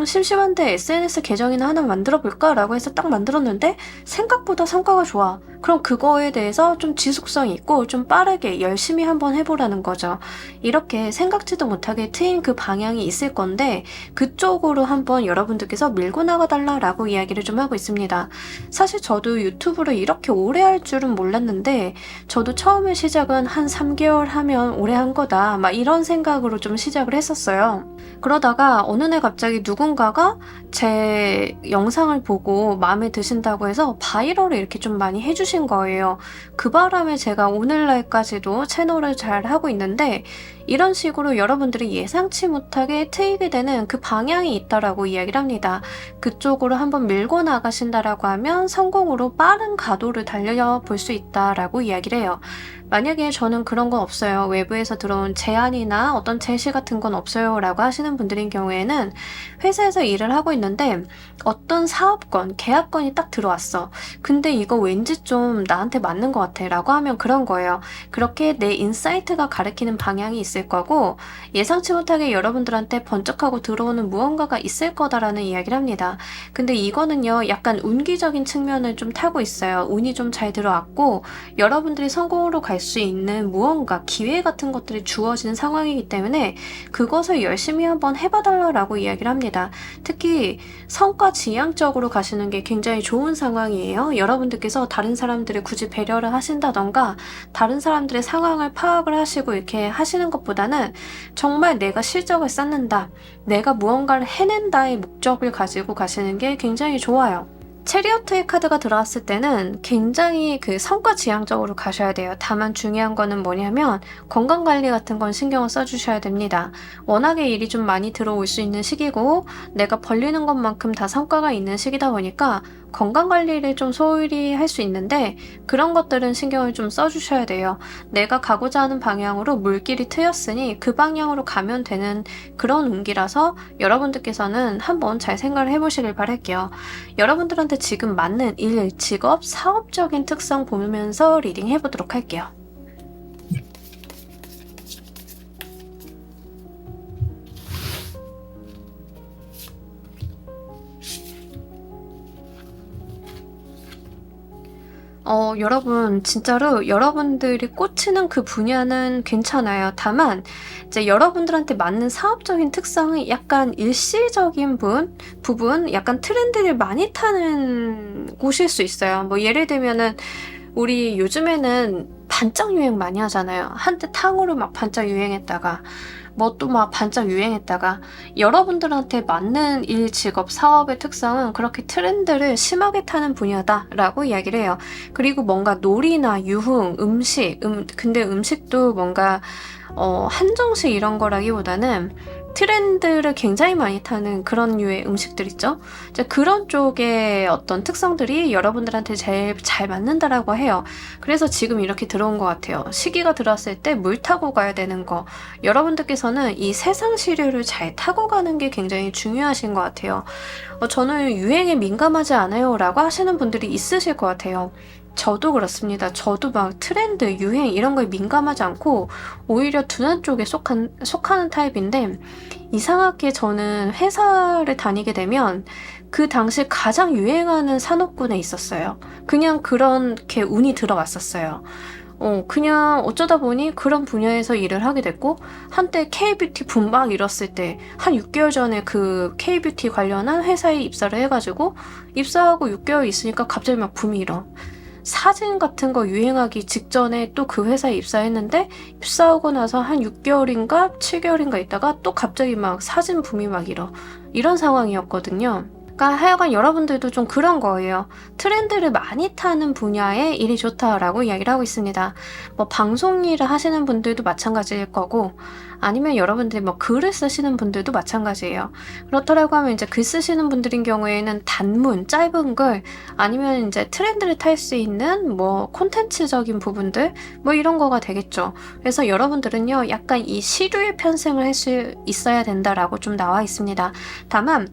심심한데 SNS 계정이나 하나 만들어 볼까? 라고 해서 딱 만들었는데 생각보다 성과가 좋아. 그럼 그거에 대해서 좀 지속성 있고 좀 빠르게 열심히 한번 해보라는 거죠. 이렇게 생각지도 못하게 트인 그 방향이 있을 건데 그쪽으로 한번 여러분들께서 밀고 나가달라라고 이야기를 좀 하고 있습니다. 사실 저도 유튜브를 이렇게 오래 할 줄은 몰랐는데 저도 처음에 시작은 한 3개월 하면 오래 한 거다 막 이런 생각으로 좀 시작을 했었어요. 그러다가 어느 날 갑자기 누군가가 제 영상을 보고 마음에 드신다고 해서 바이럴을 이렇게 좀 많이 해주신 거예요. 그 바람에 제가 오늘날까지도 채널을 잘 하고 있는데 이런 식으로 여러분들이 예상치 못하게 트이게 되는 그 방향이 있다라고 이야기를 합니다. 그쪽으로 한번 밀고 나가신다라고 하면 성공으로 빠른 가도를 달려볼 수 있다라고 이야기를 해요. 만약에 저는 그런 건 없어요. 외부에서 들어온 제안이나 어떤 제시 같은 건 없어요 라고 하시는 분들인 경우에는 회사에서 일을 하고 있는데 어떤 사업건, 계약건이 딱 들어왔어. 근데 이거 왠지 좀 나한테 맞는 것 같아 라고 하면 그런 거예요. 그렇게 내 인사이트가 가리키는 방향이 있을 거고 예상치 못하게 여러분들한테 번쩍하고 들어오는 무언가가 있을 거다라는 이야기를 합니다. 근데 이거는요 약간 운기적인 측면을 좀 타고 있어요. 운이 좀 잘 들어왔고 여러분들이 성공으로 갈 수 있는 무언가 기회 같은 것들이 주어지는 상황이기 때문에 그것을 열심히 한번 해봐달라고 이야기를 합니다. 특히 성과 지향적으로 가시는 게 굉장히 좋은 상황이에요. 여러분들께서 다른 사람들을 굳이 배려를 하신다던가 다른 사람들의 상황을 파악을 하시고 이렇게 하시는 것보다는 정말 내가 실적을 쌓는다, 내가 무언가를 해낸다의 목적을 가지고 가시는 게 굉장히 좋아요. 체리어트의 카드가 들어왔을 때는 굉장히 그 성과 지향적으로 가셔야 돼요. 다만 중요한 거는 뭐냐면 건강관리 같은 건 신경을 써주셔야 됩니다. 워낙에 일이 좀 많이 들어올 수 있는 시기고 내가 벌리는 것만큼 다 성과가 있는 시기다 보니까 건강관리를 좀 소홀히 할 수 있는데 그런 것들은 신경을 좀 써주셔야 돼요. 내가 가고자 하는 방향으로 물길이 트였으니 그 방향으로 가면 되는 그런 운기라서 여러분들께서는 한번 잘 생각을 해보시길 바랄게요. 여러분들한테 지금 맞는 일, 직업, 사업적인 특성 보면서 리딩 해보도록 할게요. 여러분 진짜로 여러분들이 꽂히는 그 분야는 괜찮아요. 다만 이제 여러분들한테 맞는 사업적인 특성이 약간 일시적인 부분, 약간 트렌드를 많이 타는 곳일 수 있어요. 뭐 예를 들면은 우리 요즘에는 반짝 유행 많이 하잖아요. 한때 탕후루 막 반짝 유행했다가 뭐 또 막 반짝 유행했다가 여러분들한테 맞는 일, 직업, 사업의 특성은 그렇게 트렌드를 심하게 타는 분야다라고 이야기를 해요. 그리고 뭔가 놀이나 유흥, 음식, 근데 음식도 뭔가 한정식 이런 거라기보다는 트렌드를 굉장히 많이 타는 그런 류의 음식들 있죠. 이제 그런 쪽의 어떤 특성들이 여러분들한테 제일 잘 맞는다라고 해요. 그래서 지금 이렇게 들어온 것 같아요. 시기가 들어왔을 때 물 타고 가야 되는 거. 여러분들께서는 이 세상 시류를 잘 타고 가는 게 굉장히 중요하신 것 같아요. 저는 유행에 민감하지 않아요 라고 하시는 분들이 있으실 것 같아요. 저도 그렇습니다. 저도 막 트렌드, 유행 이런 거에 민감하지 않고 오히려 둔한 쪽에 속하는 타입인데, 이상하게 저는 회사를 다니게 되면 그 당시 가장 유행하는 산업군에 있었어요. 그냥 그렇게 운이 들어왔었어요. 그냥 어쩌다 보니 그런 분야에서 일을 하게 됐고, 한때 K뷰티 붐 막 일었을 때 한 6개월 전에 그 K뷰티 관련한 회사에 입사를 해가지고, 입사하고 6개월 있으니까 갑자기 막 붐이 일어. 사진 같은 거 유행하기 직전에 또 그 회사에 입사했는데, 입사하고 나서 한 6개월인가 7개월인가 있다가 또 갑자기 막 사진 붐이 막 일어. 이런 상황이었거든요. 그러니까 하여간 여러분들도 좀 그런 거예요. 트렌드를 많이 타는 분야에 일이 좋다라고 이야기를 하고 있습니다. 뭐 방송 일을 하시는 분들도 마찬가지일 거고, 아니면 여러분들이 뭐 글을 쓰시는 분들도 마찬가지예요. 그렇더라고 하면 이제 글 쓰시는 분들인 경우에는 단문, 짧은 글, 아니면 이제 트렌드를 탈 수 있는 뭐 콘텐츠적인 부분들, 뭐 이런 거가 되겠죠. 그래서 여러분들은요, 약간 이 시류에 편승을 할 수 있어야 된다라고 좀 나와 있습니다. 다만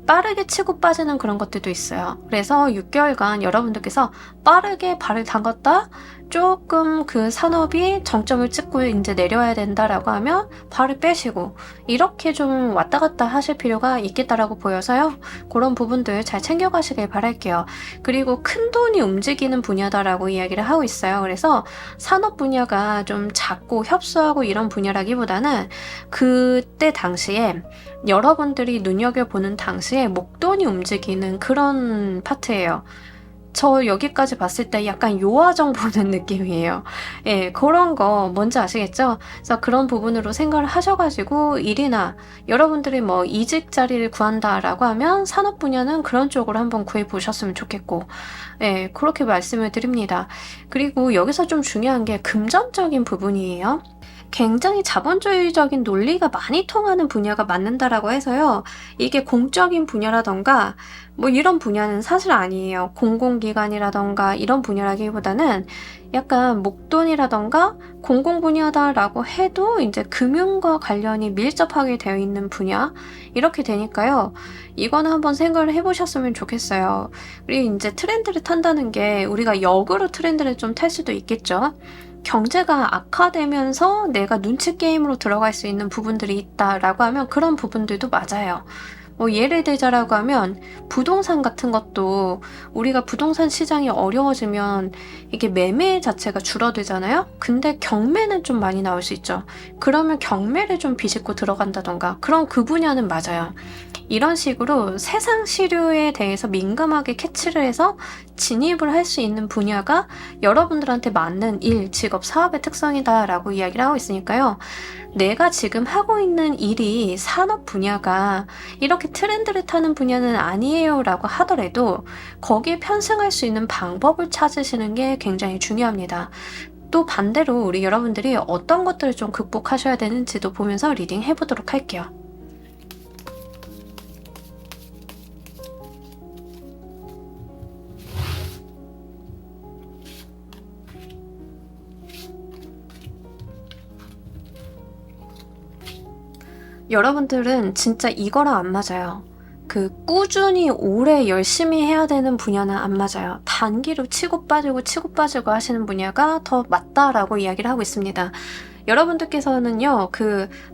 빠르게 치고 빠지는 그런 것들도 있어요. 그래서 6개월간 여러분들께서 빠르게 발을 담갔다 조금 그 산업이 정점을 찍고 이제 내려야 된다라고 하면 발을 빼시고, 이렇게 좀 왔다 갔다 하실 필요가 있겠다라고 보여서요. 그런 부분들 잘 챙겨가시길 바랄게요. 그리고 큰 돈이 움직이는 분야다라고 이야기를 하고 있어요. 그래서 산업 분야가 좀 작고 협소하고 이런 분야라기보다는 그때 당시에 여러분들이 눈여겨보는 당시에 목돈이 움직이는 그런 파트예요. 저 여기까지 봤을 때 약간 요하정 보는 느낌이에요. 예, 그런 거 뭔지 아시겠죠? 그래서 그런 부분으로 생각을 하셔가지고 일이나 여러분들이 뭐 이직 자리를 구한다라고 하면 산업 분야는 그런 쪽으로 한번 구해보셨으면 좋겠고, 예, 그렇게 말씀을 드립니다. 그리고 여기서 좀 중요한 게 금전적인 부분이에요. 굉장히 자본주의적인 논리가 많이 통하는 분야가 맞는다라고 해서요. 이게 공적인 분야라던가 뭐 이런 분야는 사실 아니에요. 공공기관이라던가 이런 분야라기보다는 약간 목돈이라던가 공공 분야다라고 해도 이제 금융과 관련이 밀접하게 되어 있는 분야, 이렇게 되니까요. 이거는 한번 생각을 해보셨으면 좋겠어요. 그리고 이제 트렌드를 탄다는 게 우리가 역으로 트렌드를 좀 탈 수도 있겠죠. 경제가 악화되면서 내가 눈치 게임으로 들어갈 수 있는 부분들이 있다라고 하면 그런 부분들도 맞아요. 뭐 예를 들자라고 하면 부동산 같은 것도 우리가 부동산 시장이 어려워지면 이게 매매 자체가 줄어들잖아요. 근데 경매는 좀 많이 나올 수 있죠. 그러면 경매를 좀 비집고 들어간다던가, 그런 그 분야는 맞아요. 이런 식으로 세상 시류에 대해서 민감하게 캐치를 해서 진입을 할 수 있는 분야가 여러분들한테 맞는 일, 직업, 사업의 특성이다라고 이야기를 하고 있으니까요. 내가 지금 하고 있는 일이 산업 분야가 이렇게 트렌드를 타는 분야는 아니에요 라고 하더라도 거기에 편승할 수 있는 방법을 찾으시는 게 굉장히 중요합니다. 또 반대로 우리 여러분들이 어떤 것들을 좀 극복하셔야 되는지도 보면서 리딩 해보도록 할게요. 여러분들은 진짜 이거랑 안 맞아요. 그 꾸준히 오래 열심히 해야 되는 분야는 안 맞아요. 단기로 치고 빠지고 하시는 분야가 더 맞다라고 이야기를 하고 있습니다. 여러분들께서는요,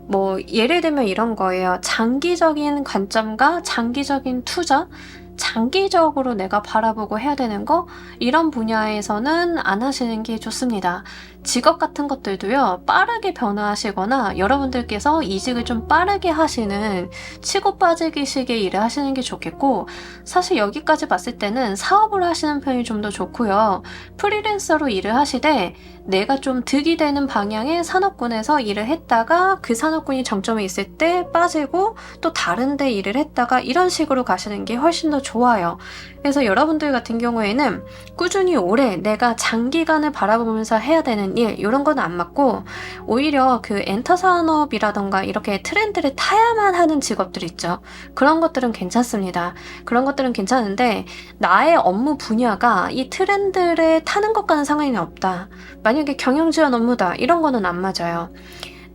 뭐 예를 들면 이런 거예요. 장기적인 관점과 장기적인 투자, 장기적으로 내가 바라보고 해야 되는 거, 이런 분야에서는 안 하시는 게 좋습니다. 직업 같은 것들도요, 빠르게 변화하시거나 여러분들께서 이직을 좀 빠르게 하시는 치고 빠지기 식의 일을 하시는 게 좋겠고, 사실 여기까지 봤을 때는 사업을 하시는 편이 좀 더 좋고요. 프리랜서로 일을 하시되 내가 좀 득이 되는 방향의 산업군에서 일을 했다가 그 산업군이 정점에 있을 때 빠지고 또 다른 데 일을 했다가 이런 식으로 가시는 게 훨씬 더 좋아요. 그래서 여러분들 같은 경우에는 꾸준히 오래 내가 장기간을 바라보면서 해야 되는 일, 이런 건 안 맞고, 오히려 그 엔터 산업이라던가 이렇게 트렌드를 타야만 하는 직업들 있죠. 그런 것들은 괜찮습니다. 그런 것들은 괜찮은데 나의 업무 분야가 이 트렌드를 타는 것과는 상관이 없다. 만약에 경영지원 업무다, 이런 거는 안 맞아요.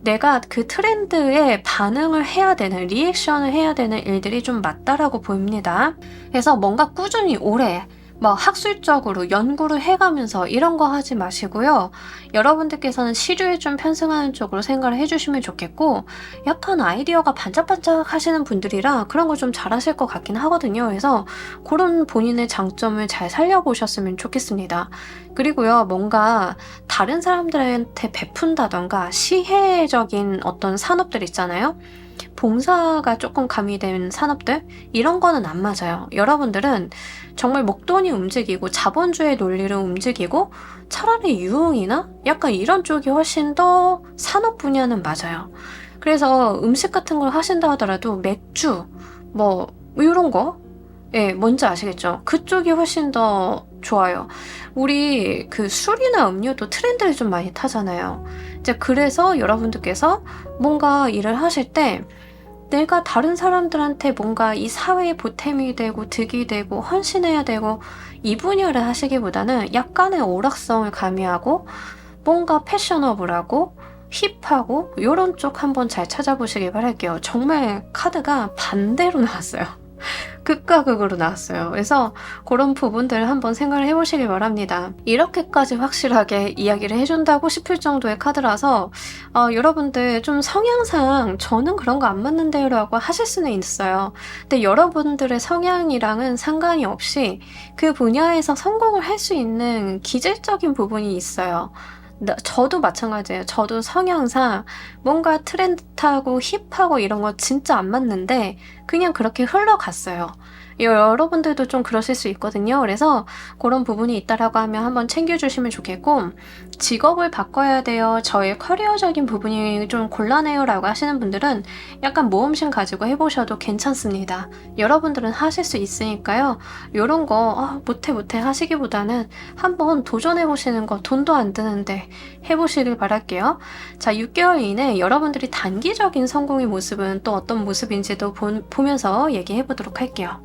내가 그 트렌드에 반응을 해야 되는, 리액션을 해야 되는 일들이 좀 맞다라고 보입니다. 그래서 뭔가 꾸준히 오래 뭐 학술적으로 연구를 해가면서 이런 거 하지 마시고요. 여러분들께서는 시류에 좀 편승하는 쪽으로 생각을 해주시면 좋겠고, 약간 아이디어가 반짝반짝 하시는 분들이라 그런 거 좀 잘하실 것 같긴 하거든요. 그래서 그런 본인의 장점을 잘 살려보셨으면 좋겠습니다. 그리고요, 뭔가 다른 사람들한테 베푼다던가 시혜적인 어떤 산업들 있잖아요. 봉사가 조금 가미된 산업들? 이런 거는 안 맞아요. 여러분들은 정말 목돈이 움직이고 자본주의 논리로 움직이고 차라리 유흥이나 약간 이런 쪽이 훨씬 더 산업 분야는 맞아요. 그래서 음식 같은 걸 하신다 하더라도 맥주, 뭐 이런 거? 예, 뭔지 아시겠죠? 그쪽이 훨씬 더 좋아요. 우리 그 술이나 음료도 트렌드를 좀 많이 타잖아요. 이제 그래서 여러분들께서 뭔가 일을 하실 때 내가 다른 사람들한테 뭔가 이 사회에 보탬이 되고 득이 되고 헌신해야 되고 이 분야를 하시기보다는 약간의 오락성을 가미하고 뭔가 패셔너블하고 힙하고 이런 쪽 한번 잘 찾아보시길 바랄게요. 정말 카드가 반대로 나왔어요. 극과 극으로 나왔어요. 그래서 그런 부분들 한번 생각을 해보시길 바랍니다. 이렇게까지 확실하게 이야기를 해준다고 싶을 정도의 카드라서 여러분들 좀 성향상 저는 그런 거 안 맞는데요 라고 하실 수는 있어요. 근데 여러분들의 성향이랑은 상관이 없이 그 분야에서 성공을 할 수 있는 기질적인 부분이 있어요. 저도 마찬가지예요. 저도 성향상 뭔가 트렌드 타고 힙하고 이런 거 진짜 안 맞는데 그냥 그렇게 흘러갔어요. 여러분들도 좀 그러실 수 있거든요. 그래서 그런 부분이 있다라고 하면 한번 챙겨주시면 좋겠고, 직업을 바꿔야 돼요, 저의 커리어적인 부분이 좀 곤란해요 라고 하시는 분들은 약간 모험심 가지고 해보셔도 괜찮습니다. 여러분들은 하실 수 있으니까요. 이런 거 못해 하시기보다는 한번 도전해보시는 거 돈도 안 드는데 해보시길 바랄게요. 자, 6개월 이내 여러분들이 단기적인 성공의 모습은 또 어떤 모습인지도 보면서 얘기해보도록 할게요.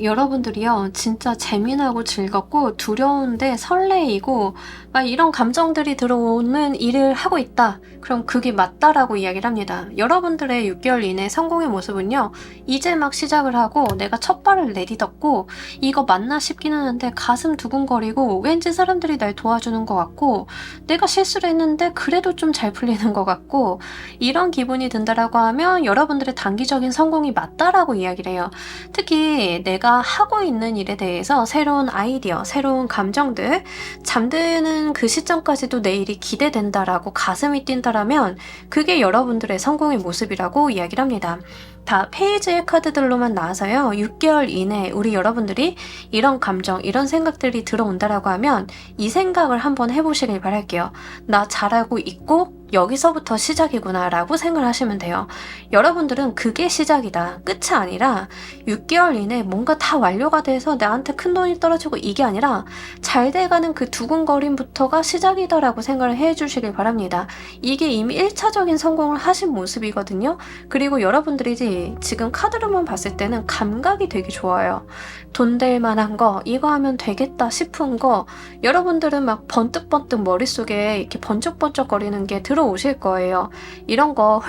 여러분들이요, 진짜 재미나고 즐겁고 두려운데 설레이고 막 이런 감정들이 들어오는 일을 하고 있다. 그럼 그게 맞다라고 이야기를 합니다. 여러분들의 6개월 이내 성공의 모습은요, 이제 막 시작을 하고 내가 첫 발을 내딛었고 이거 맞나 싶기는 한데 가슴 두근거리고 왠지 사람들이 날 도와주는 것 같고 내가 실수를 했는데 그래도 좀 잘 풀리는 것 같고 이런 기분이 든다라고 하면 여러분들의 단기적인 성공이 맞다라고 이야기를 해요. 특히 내가 하고 있는 일에 대해서 새로운 아이디어, 새로운 감정들, 잠드는 그 시점까지도 내 일이 기대된다라고 가슴이 뛴다라면 그게 여러분들의 성공의 모습이라고 이야기를 합니다. 다 페이지의 카드들로만 나와서요, 6개월 이내에 우리 여러분들이 이런 감정, 이런 생각들이 들어온다라고 하면 이 생각을 한번 해보시길 바랄게요. 나 잘하고 있고 여기서부터 시작이구나 라고 생각을 하시면 돼요. 여러분들은 그게 시작이다, 끝이 아니라 6개월 이내에 뭔가 다 완료가 돼서 나한테 큰 돈이 떨어지고 이게 아니라 잘 돼가는 그 두근거림부터가 시작이다 라고 생각을 해주시길 바랍니다. 이게 이미 1차적인 성공을 하신 모습이거든요. 그리고 여러분들이 지금 카드로만 봤을 때는 감각이 되게 좋아요. 돈 될 만한 거, 이거 하면 되겠다 싶은 거, 여러분들은 막 번뜩번뜩 머릿속에 이렇게 번쩍번쩍 거리는 게 들어오실 거예요. 이런 거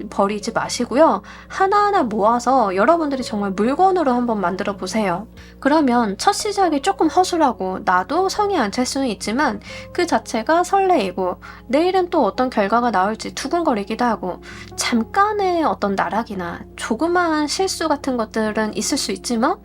버리지 마시고요. 하나하나 모아서 여러분들이 정말 물건으로 한번 만들어 보세요. 그러면 첫 시작이 조금 허술하고 나도 성이 안 찰 수는 있지만 그 자체가 설레이고 내일은 또 어떤 결과가 나올지 두근거리기도 하고 잠깐의 어떤 나락이나 조그마한 실수 같은 것들은 있을 수 있지만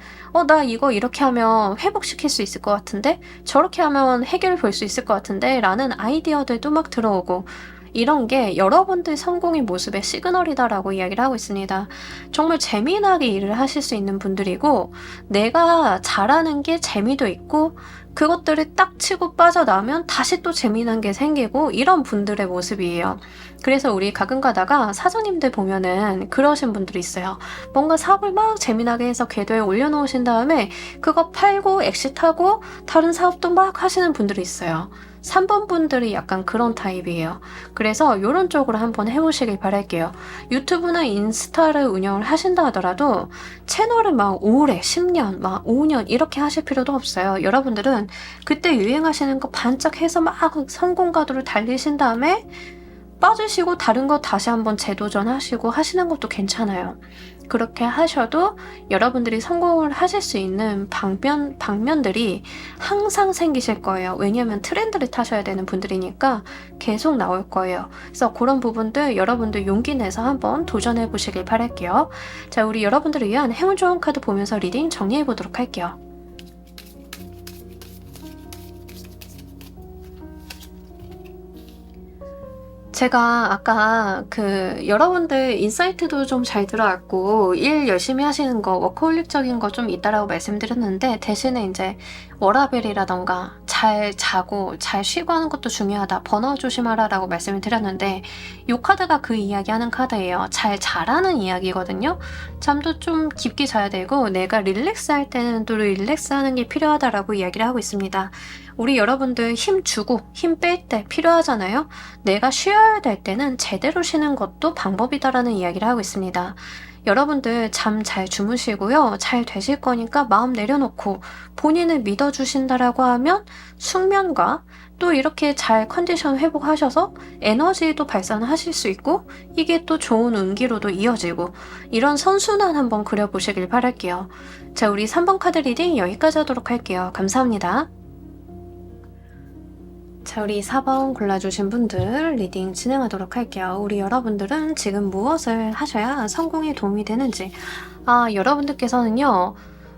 나 이거 이렇게 하면 회복시킬 수 있을 것 같은데 저렇게 하면 해결을 볼 수 있을 것 같은데 라는 아이디어들도 막 들어오고 이런 게 여러분들 성공의 모습의 시그널이다라고 이야기를 하고 있습니다. 정말 재미나게 일을 하실 수 있는 분들이고 내가 잘하는 게 재미도 있고 그것들이 딱 치고 빠져나오면 다시 또 재미난 게 생기고 이런 분들의 모습이에요. 그래서 우리 가끔 가다가 사장님들 보면은 그러신 분들이 있어요. 뭔가 사업을 막 재미나게 해서 궤도에 올려놓으신 다음에 그거 팔고 엑시트하고 다른 사업도 막 하시는 분들이 있어요. 3번 분들이 약간 그런 타입이에요. 그래서 이런 쪽으로 한번 해보시길 바랄게요. 유튜브나 인스타를 운영을 하신다 하더라도 채널을 막 오래 10년 막 5년 이렇게 하실 필요도 없어요. 여러분들은 그때 유행하시는 거 반짝해서 막 성공가도를 달리신 다음에 빠지시고 다른 거 다시 한번 재도전하시고 하시는 것도 괜찮아요. 그렇게 하셔도 여러분들이 성공을 하실 수 있는 방면들이 항상 생기실 거예요. 왜냐하면 트렌드를 타셔야 되는 분들이니까 계속 나올 거예요. 그래서 그런 부분들 여러분들 용기 내서 한번 도전해 보시길 바랄게요. 자, 우리 여러분들을 위한 행운 좋은 카드 보면서 리딩 정리해 보도록 할게요. 제가 아까 여러분들 인사이트도 좀 잘 들어왔고 일 열심히 하시는 거 워커홀릭적인 거 좀 있다라고 말씀드렸는데, 대신에 이제 워라밸이라던가 잘 자고 잘 쉬고 하는 것도 중요하다, 번아웃 조심하라 라고 말씀을 드렸는데, 이 카드가 그 이야기 하는 카드예요. 잘 자라는 이야기거든요. 잠도 좀 깊게 자야 되고 내가 릴렉스 할 때는 또 릴렉스 하는 게 필요하다라고 이야기를 하고 있습니다. 우리 여러분들 힘 주고 힘 뺄 때 필요하잖아요. 내가 쉬어야 될 때는 제대로 쉬는 것도 방법이다라는 이야기를 하고 있습니다. 여러분들 잠 잘 주무시고요. 잘 되실 거니까 마음 내려놓고 본인을 믿어주신다라고 하면 숙면과 또 이렇게 잘 컨디션 회복하셔서 에너지도 발산하실 수 있고, 이게 또 좋은 운기로도 이어지고, 이런 선순환 한번 그려보시길 바랄게요. 자, 우리 3번 카드 리딩 여기까지 하도록 할게요. 감사합니다. 자, 우리 4번 골라주신 분들 리딩 진행하도록 할게요. 우리 여러분들은 지금 무엇을 하셔야 성공에 도움이 되는지. 여러분들께서는요,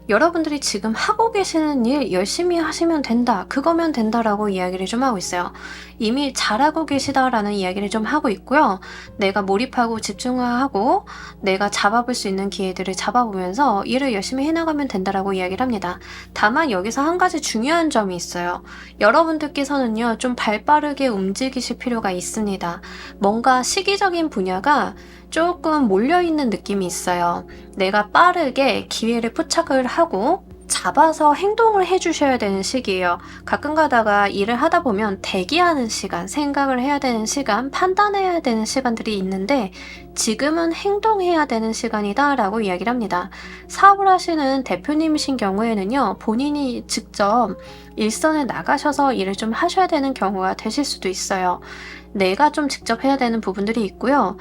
여러분들이 지금 하고 계시는 일 열심히 하시면 된다, 그거면 된다라고 이야기를 좀 하고 있어요. 이미 잘하고 계시다라는 이야기를 좀 하고 있고요. 내가 몰입하고 집중하고 내가 잡아볼 수 있는 기회들을 잡아보면서 일을 열심히 해나가면 된다라고 이야기를 합니다. 다만 여기서 한 가지 중요한 점이 있어요. 여러분들께서는요, 좀 발빠르게 움직이실 필요가 있습니다. 뭔가 시기적인 분야가 조금 몰려있는 느낌이 있어요. 내가 빠르게 기회를 포착을 하고 잡아서 행동을 해주셔야 되는 시기예요. 가끔 가다가 일을 하다 보면 대기하는 시간, 생각을 해야 되는 시간, 판단해야 되는 시간들이 있는데, 지금은 행동해야 되는 시간이다 라고 이야기를 합니다. 사업을 하시는 대표님이신 경우에는요, 본인이 직접 일선에 나가셔서 일을 좀 하셔야 되는 경우가 되실 수도 있어요. 내가 좀 직접 해야 되는 부분들이 있고요.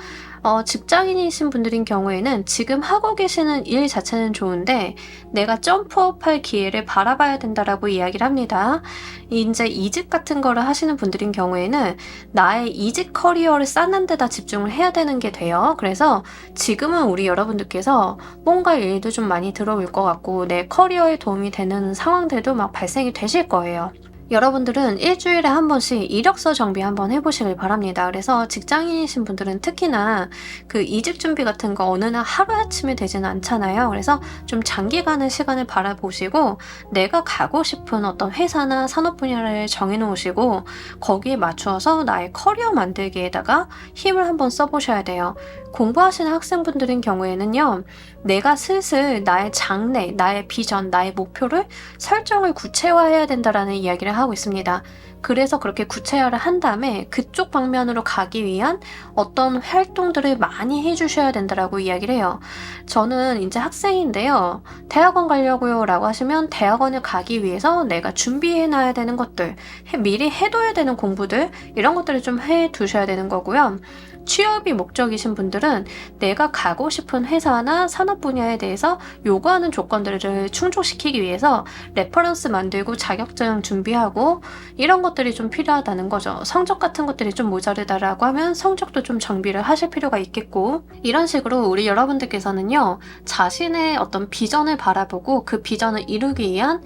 직장인이신 분들인 경우에는 지금 하고 계시는 일 자체는 좋은데 내가 점프업할 기회를 바라봐야 된다라고 이야기를 합니다. 이제 이직 같은 거를 하시는 분들인 경우에는 나의 이직 커리어를 쌓는 데다 집중을 해야 되는 게 돼요. 그래서 지금은 우리 여러분들께서 뭔가 일도 좀 많이 들어올 것 같고 내 커리어에 도움이 되는 상황들도 막 발생이 되실 거예요. 여러분들은 일주일에 한 번씩 이력서 정비 한번 해보시길 바랍니다. 그래서 직장인이신 분들은 특히나 이직 준비 같은 거 어느 날 하루아침에 되지는 않잖아요. 그래서 좀 장기간의 시간을 바라보시고 내가 가고 싶은 어떤 회사나 산업 분야를 정해놓으시고 거기에 맞추어서 나의 커리어 만들기에다가 힘을 한번 써보셔야 돼요. 공부하시는 학생분들인 경우에는요, 내가 슬슬 나의 장래, 나의 비전, 나의 목표를 설정을 구체화해야 된다라는 이야기를 하고 있습니다. 그래서 그렇게 구체화를 한 다음에 그쪽 방면으로 가기 위한 어떤 활동들을 많이 해주셔야 된다라고 이야기를 해요. 저는 이제 학생인데요. 대학원 가려고요 라고 하시면 대학원을 가기 위해서 내가 준비해놔야 되는 것들, 미리 해둬야 되는 공부들, 이런 것들을 좀 해두셔야 되는 거고요. 취업이 목적이신 분들은 내가 가고 싶은 회사나 산업 분야에 대해서 요구하는 조건들을 충족시키기 위해서 레퍼런스 만들고 자격증 준비하고 이런 것들이 좀 필요하다는 거죠. 성적 같은 것들이 좀 모자르다라고 하면 성적도 좀 정비를 하실 필요가 있겠고, 이런 식으로 우리 여러분들께서는요, 자신의 어떤 비전을 바라보고 그 비전을 이루기 위한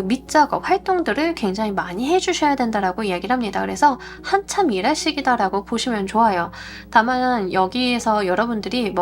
밑작업 활동들을 굉장히 많이 해주셔야 된다라고 이야기를 합니다. 그래서 한참 일할 시기다라고 보시면 좋아요. 다만 여기에서 여러분들이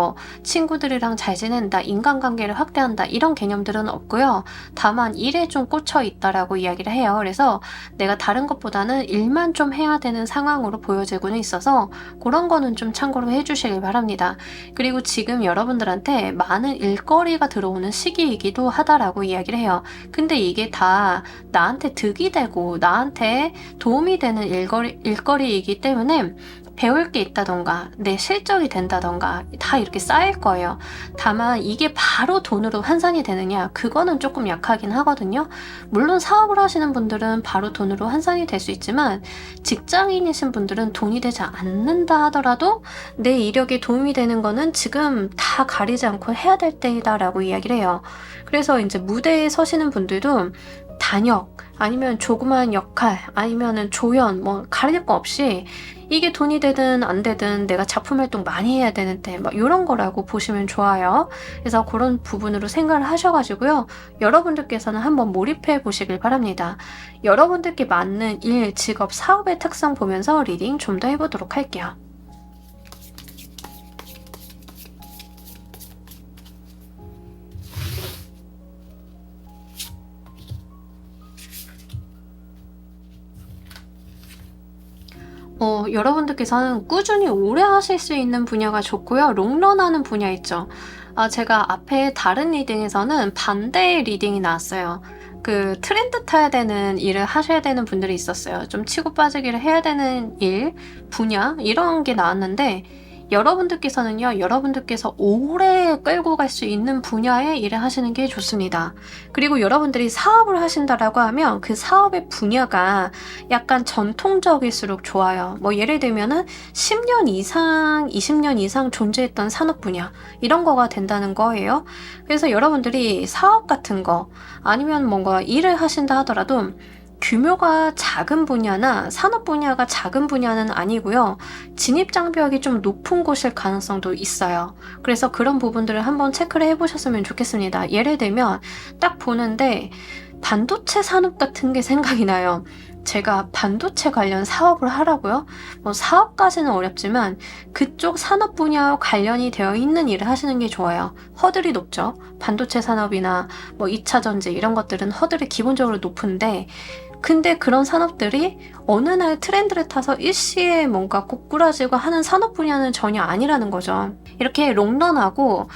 친구들이랑 잘 지낸다, 인간관계를 확대한다, 이런 개념들은 없고요. 다만 일에 좀 꽂혀 있다라고 이야기를 해요. 그래서 내가 다른 것 것보다는 일만 좀 해야 되는 상황으로 보여지고는 있어서 그런 거는 좀 참고로 해주시길 바랍니다. 그리고 지금 여러분들한테 많은 일거리가 들어오는 시기이기도 하다라고 이야기를 해요. 근데 이게 다 나한테 득이 되고 나한테 도움이 되는 일거리이기 때문에 배울 게 있다던가 내 실적이 된다던가 다 이렇게 쌓일 거예요. 다만 이게 바로 돈으로 환산이 되느냐, 그거는 조금 약하긴 하거든요. 물론 사업을 하시는 분들은 바로 돈으로 환산이 될 수 있지만 직장인이신 분들은 돈이 되지 않는다 하더라도 내 이력에 도움이 되는 거는 지금 다 가리지 않고 해야 될 때이다 라고 이야기를 해요. 그래서 이제 무대에 서시는 분들도 단역 아니면 조그만 역할 아니면은 조연 뭐 가릴 거 없이 이게 돈이 되든 안 되든 내가 작품 활동 많이 해야 되는데 막 이런 거라고 보시면 좋아요. 그래서 그런 부분으로 생각을 하셔가지고요. 여러분들께서는 한번 몰입해 보시길 바랍니다. 여러분들께 맞는 일, 직업, 사업의 특성 보면서 리딩 좀 더 해보도록 할게요. 여러분들께서는 꾸준히 오래 하실 수 있는 분야가 좋고요. 롱런하는 분야 있죠. 제가 앞에 다른 리딩에서는 반대의 리딩이 나왔어요. 그 트렌드 타야 되는 일을 하셔야 되는 분들이 있었어요. 좀 치고 빠지기를 해야 되는 일, 분야 이런 게 나왔는데 여러분들께서는요, 여러분들께서 오래 끌고 갈 수 있는 분야의 일을 하시는 게 좋습니다. 그리고 여러분들이 사업을 하신다라고 하면 그 사업의 분야가 약간 전통적일수록 좋아요. 뭐 예를 들면은 10년 이상, 20년 이상 존재했던 산업 분야 이런 거가 된다는 거예요. 그래서 여러분들이 사업 같은 거 아니면 뭔가 일을 하신다 하더라도 규모가 작은 분야나 산업 분야가 작은 분야는 아니고요. 진입 장벽이 좀 높은 곳일 가능성도 있어요. 그래서 그런 부분들을 한번 체크를 해보셨으면 좋겠습니다. 예를 들면 딱 보는데 반도체 산업 같은 게 생각이 나요. 제가 반도체 관련 사업을 하라고요? 뭐 사업까지는 어렵지만 그쪽 산업 분야와 관련이 되어 있는 일을 하시는 게 좋아요. 허들이 높죠. 반도체 산업이나 뭐 2차 전지 이런 것들은 허들이 기본적으로 높은데 근데 그런 산업들이 어느 날 트렌드를 타서 일시에 뭔가 꼬꾸라지고 하는 산업 분야는 전혀 아니라는 거죠. 이렇게 롱런하고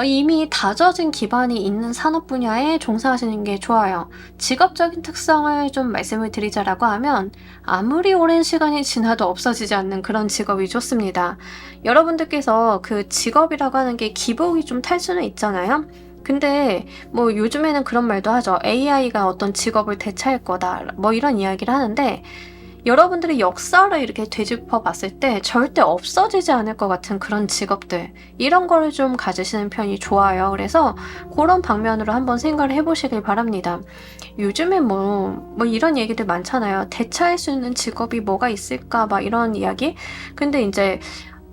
이미 다져진 기반이 있는 산업 분야에 종사하시는 게 좋아요. 직업적인 특성을 좀 말씀을 드리자라고 하면 아무리 오랜 시간이 지나도 없어지지 않는 그런 직업이 좋습니다. 여러분들께서 그 직업이라고 하는 게 기복이 좀 탈 수는 있잖아요. 근데 뭐 요즘에는 그런 말도 하죠. AI가 어떤 직업을 대체할 거다. 뭐 이런 이야기를 하는데 여러분들이 역사를 이렇게 되짚어 봤을 때 절대 없어지지 않을 것 같은 그런 직업들 이런 거를 좀 가지시는 편이 좋아요. 그래서 그런 방면으로 한번 생각을 해보시길 바랍니다. 요즘에 뭐 이런 얘기들 많잖아요. 대체할 수 있는 직업이 뭐가 있을까 막 이런 이야기. 근데 이제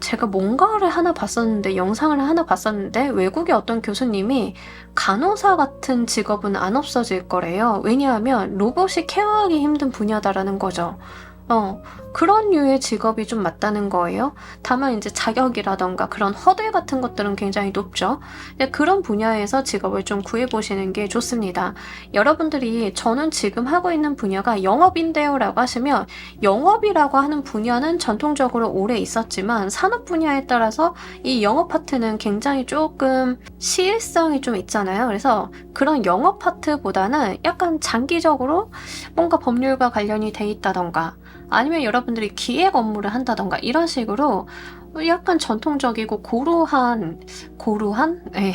제가 뭔가를 하나 봤었는데 영상을 하나 봤었는데 외국의 어떤 교수님이 간호사 같은 직업은 안 없어질 거래요. 왜냐하면 로봇이 케어하기 힘든 분야다라는 거죠. 그런 류의 직업이 좀 맞다는 거예요. 다만 이제 자격이라던가 그런 허들 같은 것들은 굉장히 높죠. 그런 분야에서 직업을 좀 구해보시는 게 좋습니다. 여러분들이 저는 지금 하고 있는 분야가 영업인데요 라고 하시면 영업이라고 하는 분야는 전통적으로 오래 있었지만 산업 분야에 따라서 이 영업 파트는 굉장히 조금 시일성이 좀 있잖아요. 그래서 그런 영업 파트보다는 약간 장기적으로 뭔가 법률과 관련이 돼 있다던가 아니면 여러분들이 기획 업무를 한다던가 이런 식으로 약간 전통적이고 고루한? 네.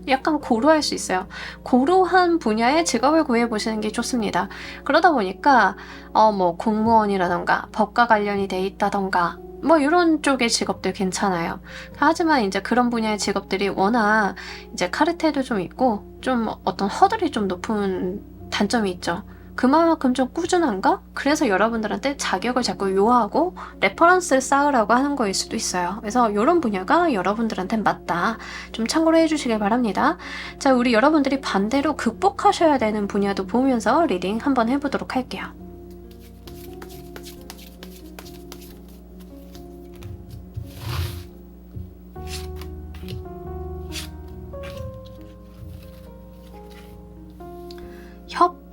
약간 고루할 수 있어요. 고루한 분야의 직업을 구해보시는 게 좋습니다. 그러다 보니까 뭐 공무원이라던가 법과 관련이 돼 있다던가 뭐 이런 쪽의 직업들 괜찮아요. 하지만 이제 그런 분야의 직업들이 워낙 이제 카르텔도 좀 있고 좀 어떤 허들이 좀 높은 단점이 있죠. 그만큼 좀 꾸준한가? 그래서 여러분들한테 자격을 자꾸 요하고 레퍼런스를 쌓으라고 하는 거일 수도 있어요. 그래서 이런 분야가 여러분들한테 맞다. 좀 참고로 해주시길 바랍니다. 자, 우리 여러분들이 반대로 극복하셔야 되는 분야도 보면서 리딩 한번 해보도록 할게요.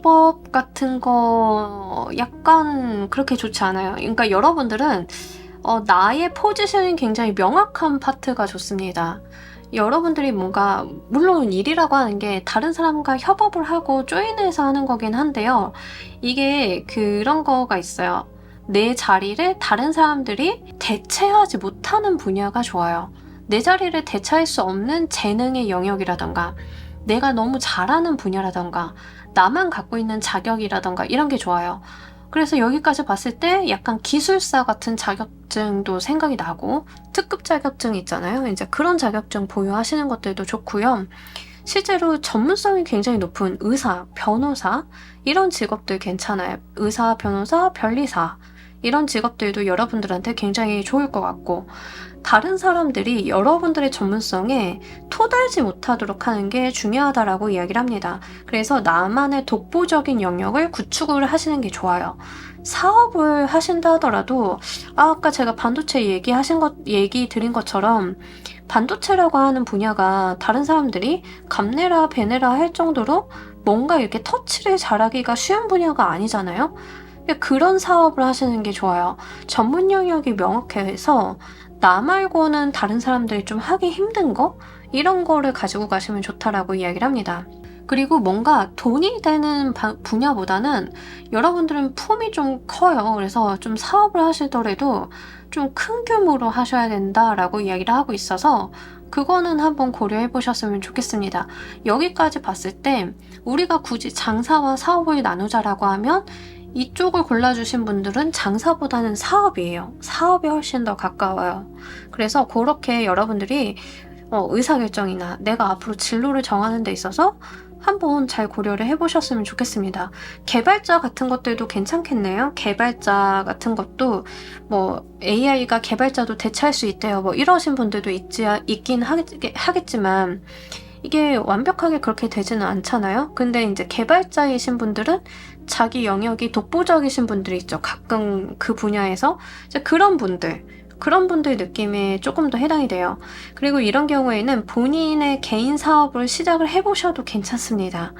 기술법 같은 거 약간 그렇게 좋지 않아요. 그러니까 여러분들은 나의 포지션이 굉장히 명확한 파트가 좋습니다. 여러분들이 뭔가 물론 일이라고 하는 게 다른 사람과 협업을 하고 조인해서 하는 거긴 한데요. 이게 그런 거가 있어요. 내 자리를 다른 사람들이 대체하지 못하는 분야가 좋아요. 내 자리를 대체할 수 없는 재능의 영역이라던가 내가 너무 잘하는 분야라던가 나만 갖고 있는 자격이라던가 이런 게 좋아요. 그래서 여기까지 봤을 때 약간 기술사 같은 자격증도 생각이 나고 특급 자격증 있잖아요. 이제 그런 자격증 보유하시는 것들도 좋고요. 실제로 전문성이 굉장히 높은 의사, 변호사 이런 직업들 괜찮아요. 의사, 변호사, 변리사 이런 직업들도 여러분들한테 굉장히 좋을 것 같고 다른 사람들이 여러분들의 전문성에 토달지 못하도록 하는 게 중요하다라고 이야기를 합니다. 그래서 나만의 독보적인 영역을 구축을 하시는 게 좋아요. 사업을 하신다 하더라도 아까 제가 반도체 얘기 드린 것처럼 반도체라고 하는 분야가 다른 사람들이 감내라 배내라 할 정도로 뭔가 이렇게 터치를 잘하기가 쉬운 분야가 아니잖아요. 그런 사업을 하시는 게 좋아요. 전문 영역이 명확해서 나 말고는 다른 사람들이 좀 하기 힘든 거? 이런 거를 가지고 가시면 좋다라고 이야기를 합니다. 그리고 뭔가 돈이 되는 분야보다는 여러분들은 품이 좀 커요. 그래서 좀 사업을 하시더라도 좀 큰 규모로 하셔야 된다라고 이야기를 하고 있어서 그거는 한번 고려해 보셨으면 좋겠습니다. 여기까지 봤을 때 우리가 굳이 장사와 사업을 나누자라고 하면 이쪽을 골라주신 분들은 장사보다는 사업이에요. 사업이 훨씬 더 가까워요. 그래서 그렇게 여러분들이 의사결정이나 내가 앞으로 진로를 정하는 데 있어서 한번 잘 고려를 해보셨으면 좋겠습니다. 개발자 같은 것들도 괜찮겠네요. 개발자 같은 것도 뭐 AI가 개발자도 대체할 수 있대요. 뭐 이러신 분들도 있긴 하겠지만 이게 완벽하게 그렇게 되지는 않잖아요. 근데 이제 개발자이신 분들은 자기 영역이 독보적이신 분들이 있죠. 가끔 그 분야에서 이제 그런 분들 느낌에 조금 더 해당이 돼요. 그리고 이런 경우에는 본인의 개인 사업을 시작을 해보셔도 괜찮습니다.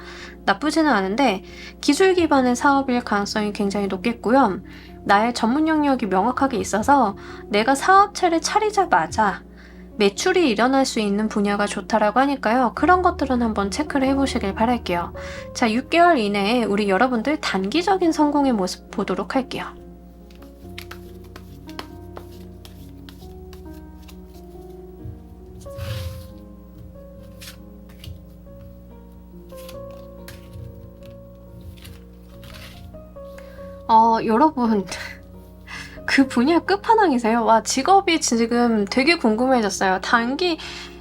나쁘지는 않은데 기술 기반의 사업일 가능성이 굉장히 높겠고요. 나의 전문 영역이 명확하게 있어서 내가 사업체를 차리자마자 매출이 일어날 수 있는 분야가 좋다라고 하니까요. 그런 것들은 한번 체크를 해보시길 바랄게요. 자, 6개월 이내에 우리 여러분들 단기적인 성공의 모습 보도록 할게요. 여러분 그 분야 끝판왕이세요. 와, 직업이 지금 되게 궁금해졌어요.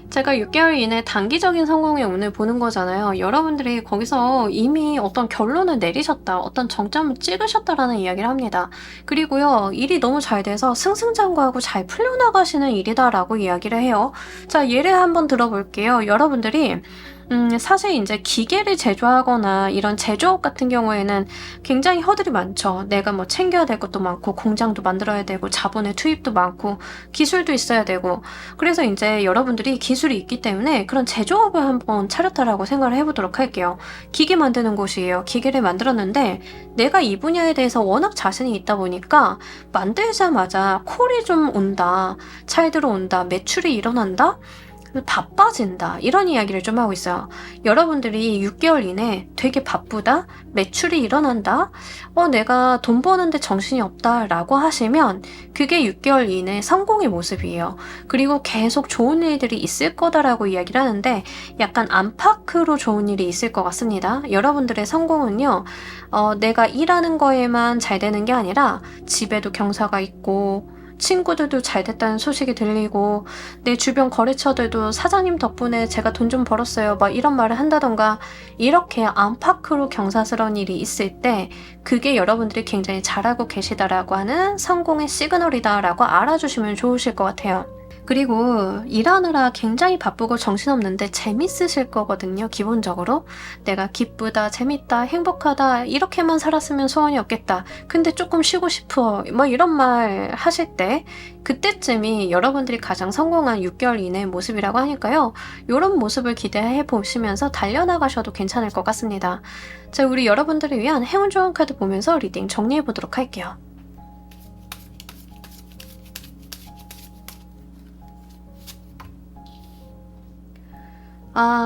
제가 6개월 이내 단기적인 성공에 오늘 보는 거잖아요. 여러분들이 거기서 이미 어떤 결론을 내리셨다, 어떤 정점을 찍으셨다라는 이야기를 합니다. 그리고요, 일이 너무 잘 돼서 승승장구하고 잘 풀려나가시는 일이다라고 이야기를 해요. 자, 예를 한번 들어볼게요. 여러분들이 사실 이제 기계를 제조하거나 이런 제조업 같은 경우에는 굉장히 허들이 많죠. 내가 뭐 챙겨야 될 것도 많고, 공장도 만들어야 되고, 자본의 투입도 많고, 기술도 있어야 되고. 그래서 이제 여러분들이 기술이 있기 때문에 그런 제조업을 한번 차렸다라고 생각을 해보도록 할게요. 기계 만드는 곳이에요. 기계를 만들었는데 내가 이 분야에 대해서 워낙 자신이 있다 보니까 만들자마자 콜이 좀 온다, 잘 들어온다, 매출이 일어난다, 바빠진다, 이런 이야기를 좀 하고 있어요. 여러분들이 6개월 이내 되게 바쁘다, 매출이 일어난다, 내가 돈 버는데 정신이 없다 라고 하시면 그게 6개월 이내 성공의 모습이에요. 그리고 계속 좋은 일들이 있을 거다라고 이야기를 하는데 약간 안팎으로 좋은 일이 있을 것 같습니다. 여러분들의 성공은요, 내가 일하는 거에만 잘 되는 게 아니라 집에도 경사가 있고, 친구들도 잘 됐다는 소식이 들리고, 내 주변 거래처들도 사장님 덕분에 제가 돈 좀 벌었어요, 막 이런 말을 한다던가, 이렇게 안팎으로 경사스러운 일이 있을 때 그게 여러분들이 굉장히 잘하고 계시다라고 하는 성공의 시그널이다 라고 알아주시면 좋으실 것 같아요. 그리고 일하느라 굉장히 바쁘고 정신없는데 재밌으실 거거든요, 기본적으로. 내가 기쁘다, 재밌다, 행복하다, 이렇게만 살았으면 소원이 없겠다. 근데 조금 쉬고 싶어. 뭐 이런 말 하실 때, 그때쯤이 여러분들이 가장 성공한 6개월 이내의 모습이라고 하니까요. 이런 모습을 기대해 보시면서 달려나가셔도 괜찮을 것 같습니다. 자, 우리 여러분들을 위한 행운 좋은 카드 보면서 리딩 정리해 보도록 할게요.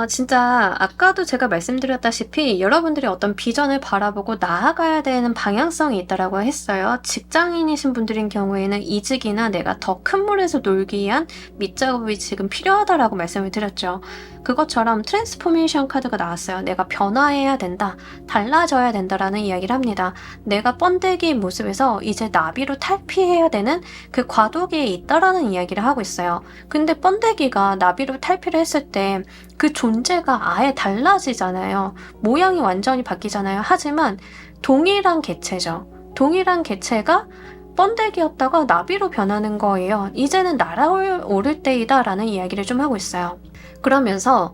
진짜 아까도 제가 말씀드렸다시피 여러분들이 어떤 비전을 바라보고 나아가야 되는 방향성이 있다라고 했어요. 직장인이신 분들인 경우에는 이직이나 내가 더 큰 물에서 놀기 위한 밑작업이 지금 필요하다라고 말씀을 드렸죠. 그것처럼 트랜스포메이션 카드가 나왔어요. 내가 변화해야 된다, 달라져야 된다라는 이야기를 합니다. 내가 번데기의 모습에서 이제 나비로 탈피해야 되는 그 과도기에 있다라는 이야기를 하고 있어요. 근데 번데기가 나비로 탈피를 했을 때 그 존재가 아예 달라지잖아요. 모양이 완전히 바뀌잖아요. 하지만 동일한 개체죠. 동일한 개체가 번데기였다가 나비로 변하는 거예요. 이제는 날아오를 때이다 라는 이야기를 좀 하고 있어요. 그러면서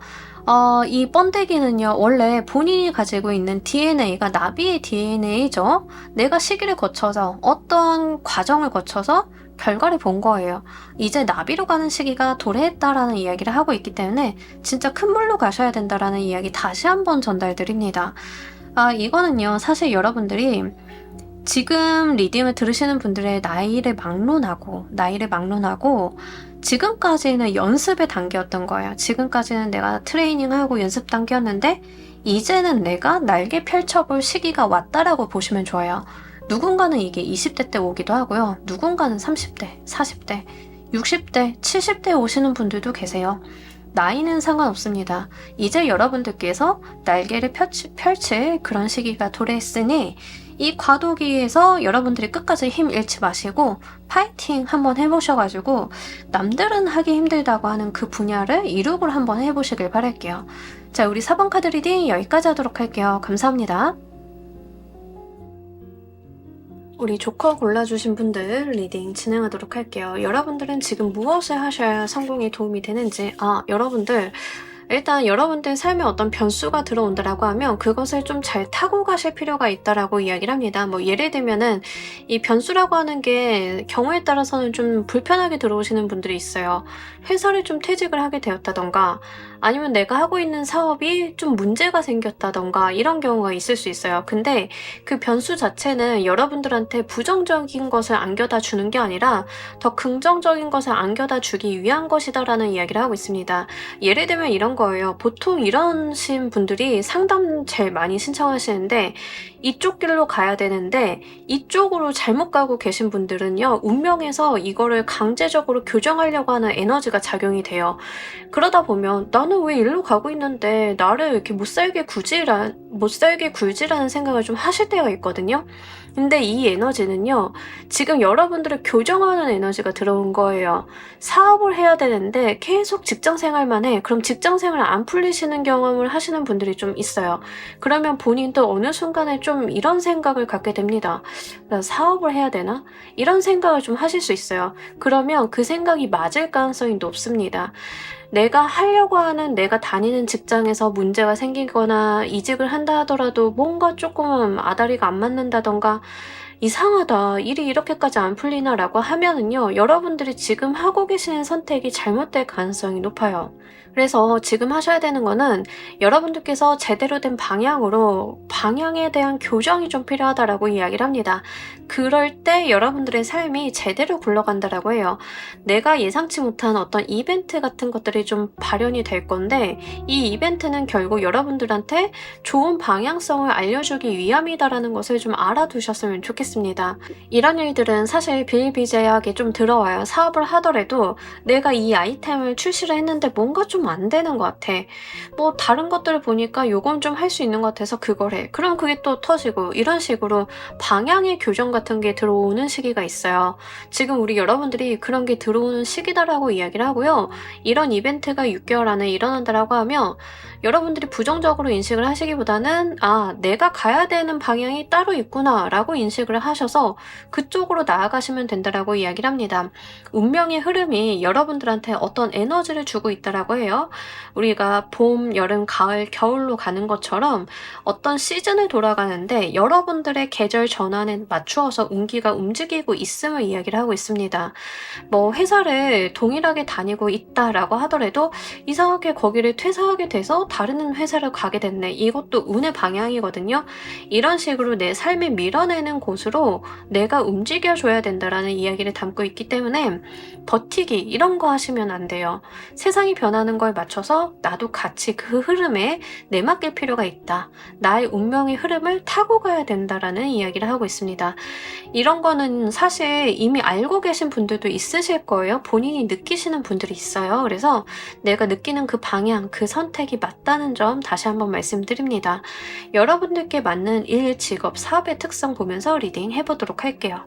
이 번데기는요, 원래 본인이 가지고 있는 DNA가 나비의 DNA죠. 내가 시기를 거쳐서 어떠한 과정을 거쳐서 결과를 본 거예요. 이제 나비로 가는 시기가 도래했다라는 이야기를 하고 있기 때문에 진짜 큰 물로 가셔야 된다라는 이야기 다시 한번 전달드립니다. 이거는요, 사실 여러분들이 지금 리딩을 들으시는 분들의 나이를 막론하고 지금까지는 연습의 단계였던 거예요. 지금까지는 내가 트레이닝하고 연습 단계였는데 이제는 내가 날개 펼쳐볼 시기가 왔다라고 보시면 좋아요. 누군가는 이게 20대 때 오기도 하고요. 누군가는 30대, 40대, 60대, 70대 오시는 분들도 계세요. 나이는 상관없습니다. 이제 여러분들께서 날개를 펼칠 그런 시기가 도래했으니 이 과도기에서 여러분들이 끝까지 힘 잃지 마시고 파이팅 한번 해보셔가지고 남들은 하기 힘들다고 하는 그 분야를 이룩을 한번 해보시길 바랄게요. 자, 우리 4번 카드 리딩 여기까지 하도록 할게요. 감사합니다. 우리 조커 골라주신 분들 리딩 진행하도록 할게요. 여러분들은 지금 무엇을 하셔야 성공에 도움이 되는지, 여러분들 일단 여러분들 삶에 어떤 변수가 들어온다라고 하면 그것을 좀 잘 타고 가실 필요가 있다라고 이야기를 합니다. 뭐 예를 들면은 이 변수라고 하는 게 경우에 따라서는 좀 불편하게 들어오시는 분들이 있어요. 회사를 좀 퇴직을 하게 되었다던가 아니면 내가 하고 있는 사업이 좀 문제가 생겼다던가 이런 경우가 있을 수 있어요. 근데 그 변수 자체는 여러분들한테 부정적인 것을 안겨다 주는 게 아니라 더 긍정적인 것을 안겨다 주기 위한 것이다라는 이야기를 하고 있습니다. 예를 들면 이런 거예요. 보통 이러신 분들이 상담 제일 많이 신청하시는데 이쪽 길로 가야 되는데 이쪽으로 잘못 가고 계신 분들은요, 운명에서 이거를 강제적으로 교정하려고 하는 에너지가 작용이 돼요. 그러다 보면 나는 왜 일로 가고 있는데 나를 이렇게 못 살게 굴지라는 생각을 좀 하실 때가 있거든요. 근데 이 에너지는요, 지금 여러분들을 교정하는 에너지가 들어온 거예요. 사업을 해야 되는데 계속 직장생활만 해. 그럼 직장생활 안 풀리시는 경험을 하시는 분들이 좀 있어요. 그러면 본인도 어느 순간에 좀 이런 생각을 갖게 됩니다. 나 사업을 해야 되나? 이런 생각을 좀 하실 수 있어요. 그러면 그 생각이 맞을 가능성이 높습니다. 내가 하려고 하는 내가 다니는 직장에서 문제가 생기거나 이직을 한다 하더라도 뭔가 조금 아다리가 안 맞는다던가 이상하다, 일이 이렇게까지 안 풀리나 라고 하면은요, 여러분들이 지금 하고 계시는 선택이 잘못될 가능성이 높아요. 그래서 지금 하셔야 되는 거는 여러분들께서 제대로 된 방향에 대한 교정이 좀 필요하다라고 이야기를 합니다. 그럴 때 여러분들의 삶이 제대로 굴러간다라고 해요. 내가 예상치 못한 어떤 이벤트 같은 것들이 좀 발현이 될 건데 이 이벤트는 결국 여러분들한테 좋은 방향성을 알려주기 위함이다라는 것을 좀 알아두셨으면 좋겠습니다. 이런 일들은 사실 비일비재하게 좀 들어와요. 사업을 하더라도 내가 이 아이템을 출시를 했는데 뭔가 좀 안 되는 것 같아. 뭐 다른 것들을 보니까 요건 좀 할 수 있는 것 같아서 그걸 해. 그럼 그게 또 터지고 이런 식으로 방향의 교정 같은 게 들어오는 시기가 있어요. 지금 우리 여러분들이 그런 게 들어오는 시기다라고 이야기를 하고요. 이런 이벤트가 6개월 안에 일어난다라고 하면 여러분들이 부정적으로 인식을 하시기보다는 내가 가야 되는 방향이 따로 있구나 라고 인식을 선택을 하셔서 그쪽으로 나아가시면 된다라고 이야기를 합니다. 운명의 흐름이 여러분들한테 어떤 에너지를 주고 있다라고 해요. 우리가 봄, 여름, 가을, 겨울로 가는 것처럼 어떤 시즌을 돌아가는데 여러분들의 계절 전환에 맞추어서 운기가 움직이고 있음을 이야기를 하고 있습니다. 뭐 회사를 동일하게 다니고 있다라고 하더라도 이상하게 거기를 퇴사하게 돼서 다른 회사를 가게 됐네. 이것도 운의 방향이거든요. 이런 식으로 내 삶을 밀어내는 곳으로 내가 움직여줘야 된다라는 이야기를 담고 있기 때문에 버티기 이런 거 하시면 안 돼요. 세상이 변하는 걸 맞춰서 나도 같이 그 흐름에 내맡길 필요가 있다. 나의 운명의 흐름을 타고 가야 된다라는 이야기를 하고 있습니다. 이런 거는 사실 이미 알고 계신 분들도 있으실 거예요. 본인이 느끼시는 분들이 있어요. 그래서 내가 느끼는 그 방향, 그 선택이 맞다는 점 다시 한번 말씀드립니다. 여러분들께 맞는 일, 직업, 사업의 특성 보면서 리딩 해보도록 할게요.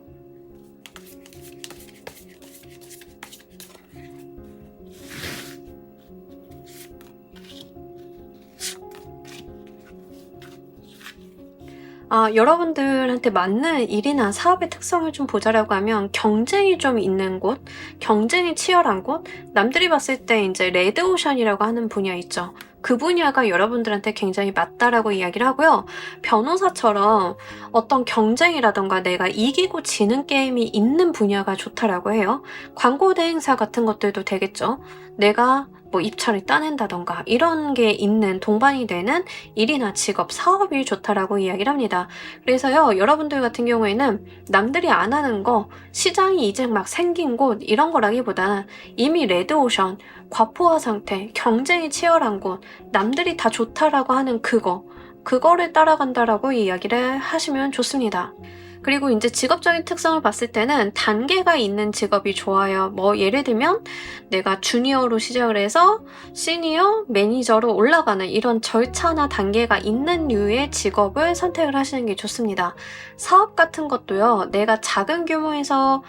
여러분들한테 맞는 일이나 사업의 특성을 좀 보자라고 하면 경쟁이 좀 있는 곳, 경쟁이 치열한 곳, 남들이 봤을 때 이제 레드오션이라고 하는 분야 있죠. 그 분야가 여러분들한테 굉장히 맞다라고 이야기를 하고요. 변호사처럼 어떤 경쟁이라던가 내가 이기고 지는 게임이 있는 분야가 좋다라고 해요. 광고 대행사 같은 것들도 되겠죠. 내가 뭐 입찰을 따낸다던가 이런 게 있는 동반이 되는 일이나 직업, 사업이 좋다라고 이야기를 합니다. 그래서요, 여러분들 같은 경우에는 남들이 안 하는 거, 시장이 이제 막 생긴 곳 이런 거라기보다는 이미 레드오션, 과포화 상태, 경쟁이 치열한 곳, 남들이 다 좋다라고 하는 그거를 따라간다라고 이야기를 하시면 좋습니다. 그리고 이제 직업적인 특성을 봤을 때는 단계가 있는 직업이 좋아요. 뭐 예를 들면 내가 주니어로 시작을 해서 시니어, 매니저로 올라가는 이런 절차나 단계가 있는 류의 직업을 선택을 하시는 게 좋습니다. 사업 같은 것도요. 내가 작은 규모에서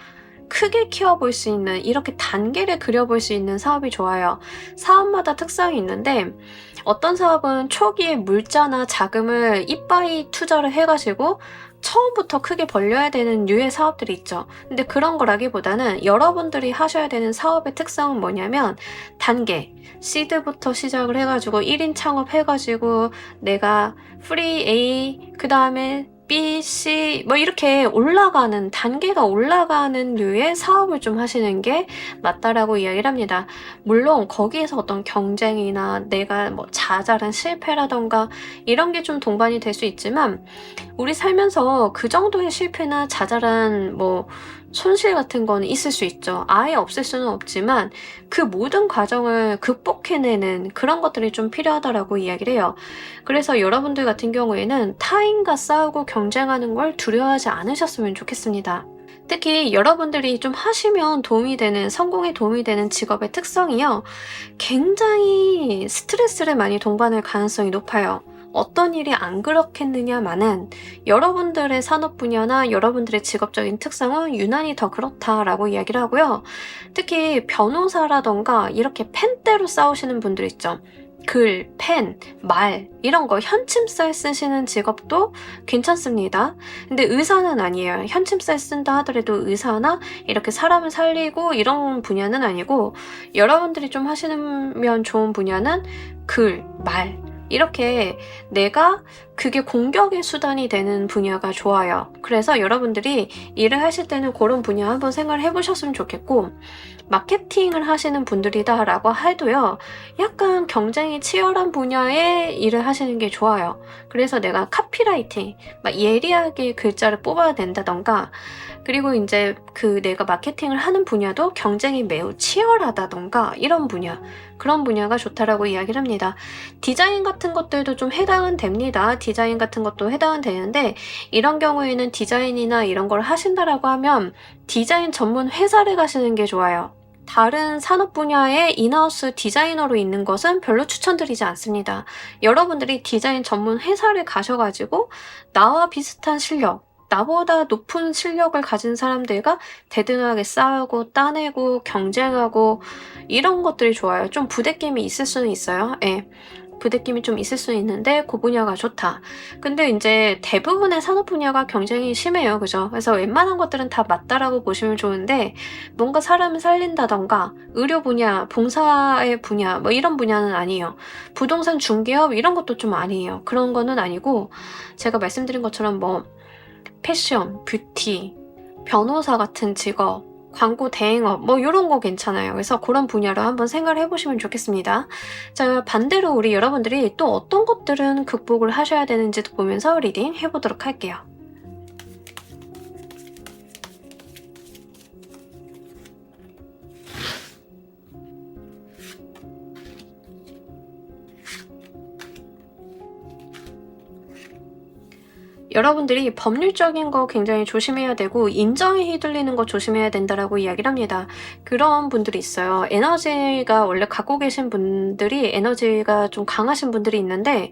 크게 키워볼 수 있는, 이렇게 단계를 그려볼 수 있는 사업이 좋아요. 사업마다 특성이 있는데 어떤 사업은 초기에 물자나 자금을 이빠이 투자를 해가지고 처음부터 크게 벌려야 되는 류의 사업들이 있죠. 근데 그런 거라기보다는 여러분들이 하셔야 되는 사업의 특성은 뭐냐면 단계, 시드부터 시작을 해가지고 1인 창업해가지고 내가 프리 A, 그 다음에 B, C 뭐 이렇게 올라가는, 단계가 올라가는 류의 사업을 좀 하시는 게 맞다라고 이야기를 합니다. 물론 거기에서 어떤 경쟁이나 내가 뭐 자잘한 실패라던가 이런 게 좀 동반이 될 수 있지만 우리 살면서 그 정도의 실패나 자잘한 뭐 손실 같은 거는 있을 수 있죠. 아예 없을 수는 없지만 그 모든 과정을 극복해내는 그런 것들이 좀 필요하다라고 이야기를 해요. 그래서 여러분들 같은 경우에는 타인과 싸우고 경쟁하는 걸 두려워하지 않으셨으면 좋겠습니다. 특히 여러분들이 좀 하시면 도움이 되는, 성공에 도움이 되는 직업의 특성이요. 굉장히 스트레스를 많이 동반할 가능성이 높아요. 어떤 일이 안 그렇겠느냐마는 여러분들의 산업 분야나 여러분들의 직업적인 특성은 유난히 더 그렇다라고 이야기를 하고요. 특히 변호사라던가 이렇게 펜대로 싸우시는 분들 있죠. 글, 펜, 말 이런 거 현침살 쓰시는 직업도 괜찮습니다. 근데 의사는 아니에요. 현침살 쓴다 하더라도 의사나 이렇게 사람을 살리고 이런 분야는 아니고 여러분들이 좀 하시면 좋은 분야는 글, 말 이렇게 내가 그게 공격의 수단이 되는 분야가 좋아요. 그래서 여러분들이 일을 하실 때는 그런 분야 한번 생각을 해보셨으면 좋겠고, 마케팅을 하시는 분들이다 라고 해도요, 약간 경쟁이 치열한 분야의 일을 하시는 게 좋아요. 그래서 내가 카피라이팅, 막 예리하게 글자를 뽑아야 된다던가, 그리고 이제 그 내가 마케팅을 하는 분야도 경쟁이 매우 치열하다던가 이런 분야, 그런 분야가 좋다라고 이야기를 합니다. 디자인 같은 것들도 좀 해당은 됩니다. 디자인 같은 것도 해당은 되는데 이런 경우에는 디자인이나 이런 걸 하신다라고 하면 디자인 전문 회사를 가시는 게 좋아요. 다른 산업 분야의 인하우스 디자이너로 있는 것은 별로 추천드리지 않습니다. 여러분들이 디자인 전문 회사를 가셔가지고 나와 비슷한 실력, 나보다 높은 실력을 가진 사람들과 대등하게 싸우고 따내고 경쟁하고 이런 것들이 좋아요. 좀 부대낌이 있을 수는 있어요. 예. 부대낌이 좀 있을 수 있는데 그 분야가 좋다. 근데 이제 대부분의 산업 분야가 경쟁이 심해요. 그죠? 그래서 웬만한 것들은 다 맞다라고 보시면 좋은데 뭔가 사람을 살린다던가 의료 분야, 봉사의 분야 뭐 이런 분야는 아니에요. 부동산 중개업 이런 것도 좀 아니에요. 그런 거는 아니고 제가 말씀드린 것처럼 뭐 패션, 뷰티, 변호사 같은 직업, 광고 대행업 뭐 이런 거 괜찮아요. 그래서 그런 분야로 한번 생각을 해보시면 좋겠습니다. 자, 반대로 우리 여러분들이 또 어떤 것들은 극복을 하셔야 되는지도 보면서 리딩 해보도록 할게요. 여러분들이 법률적인 거 굉장히 조심해야 되고 인정에 휘둘리는 거 조심해야 된다라고 이야기를 합니다. 그런 분들이 있어요. 에너지가 원래 갖고 계신 분들이 에너지가 좀 강하신 분들이 있는데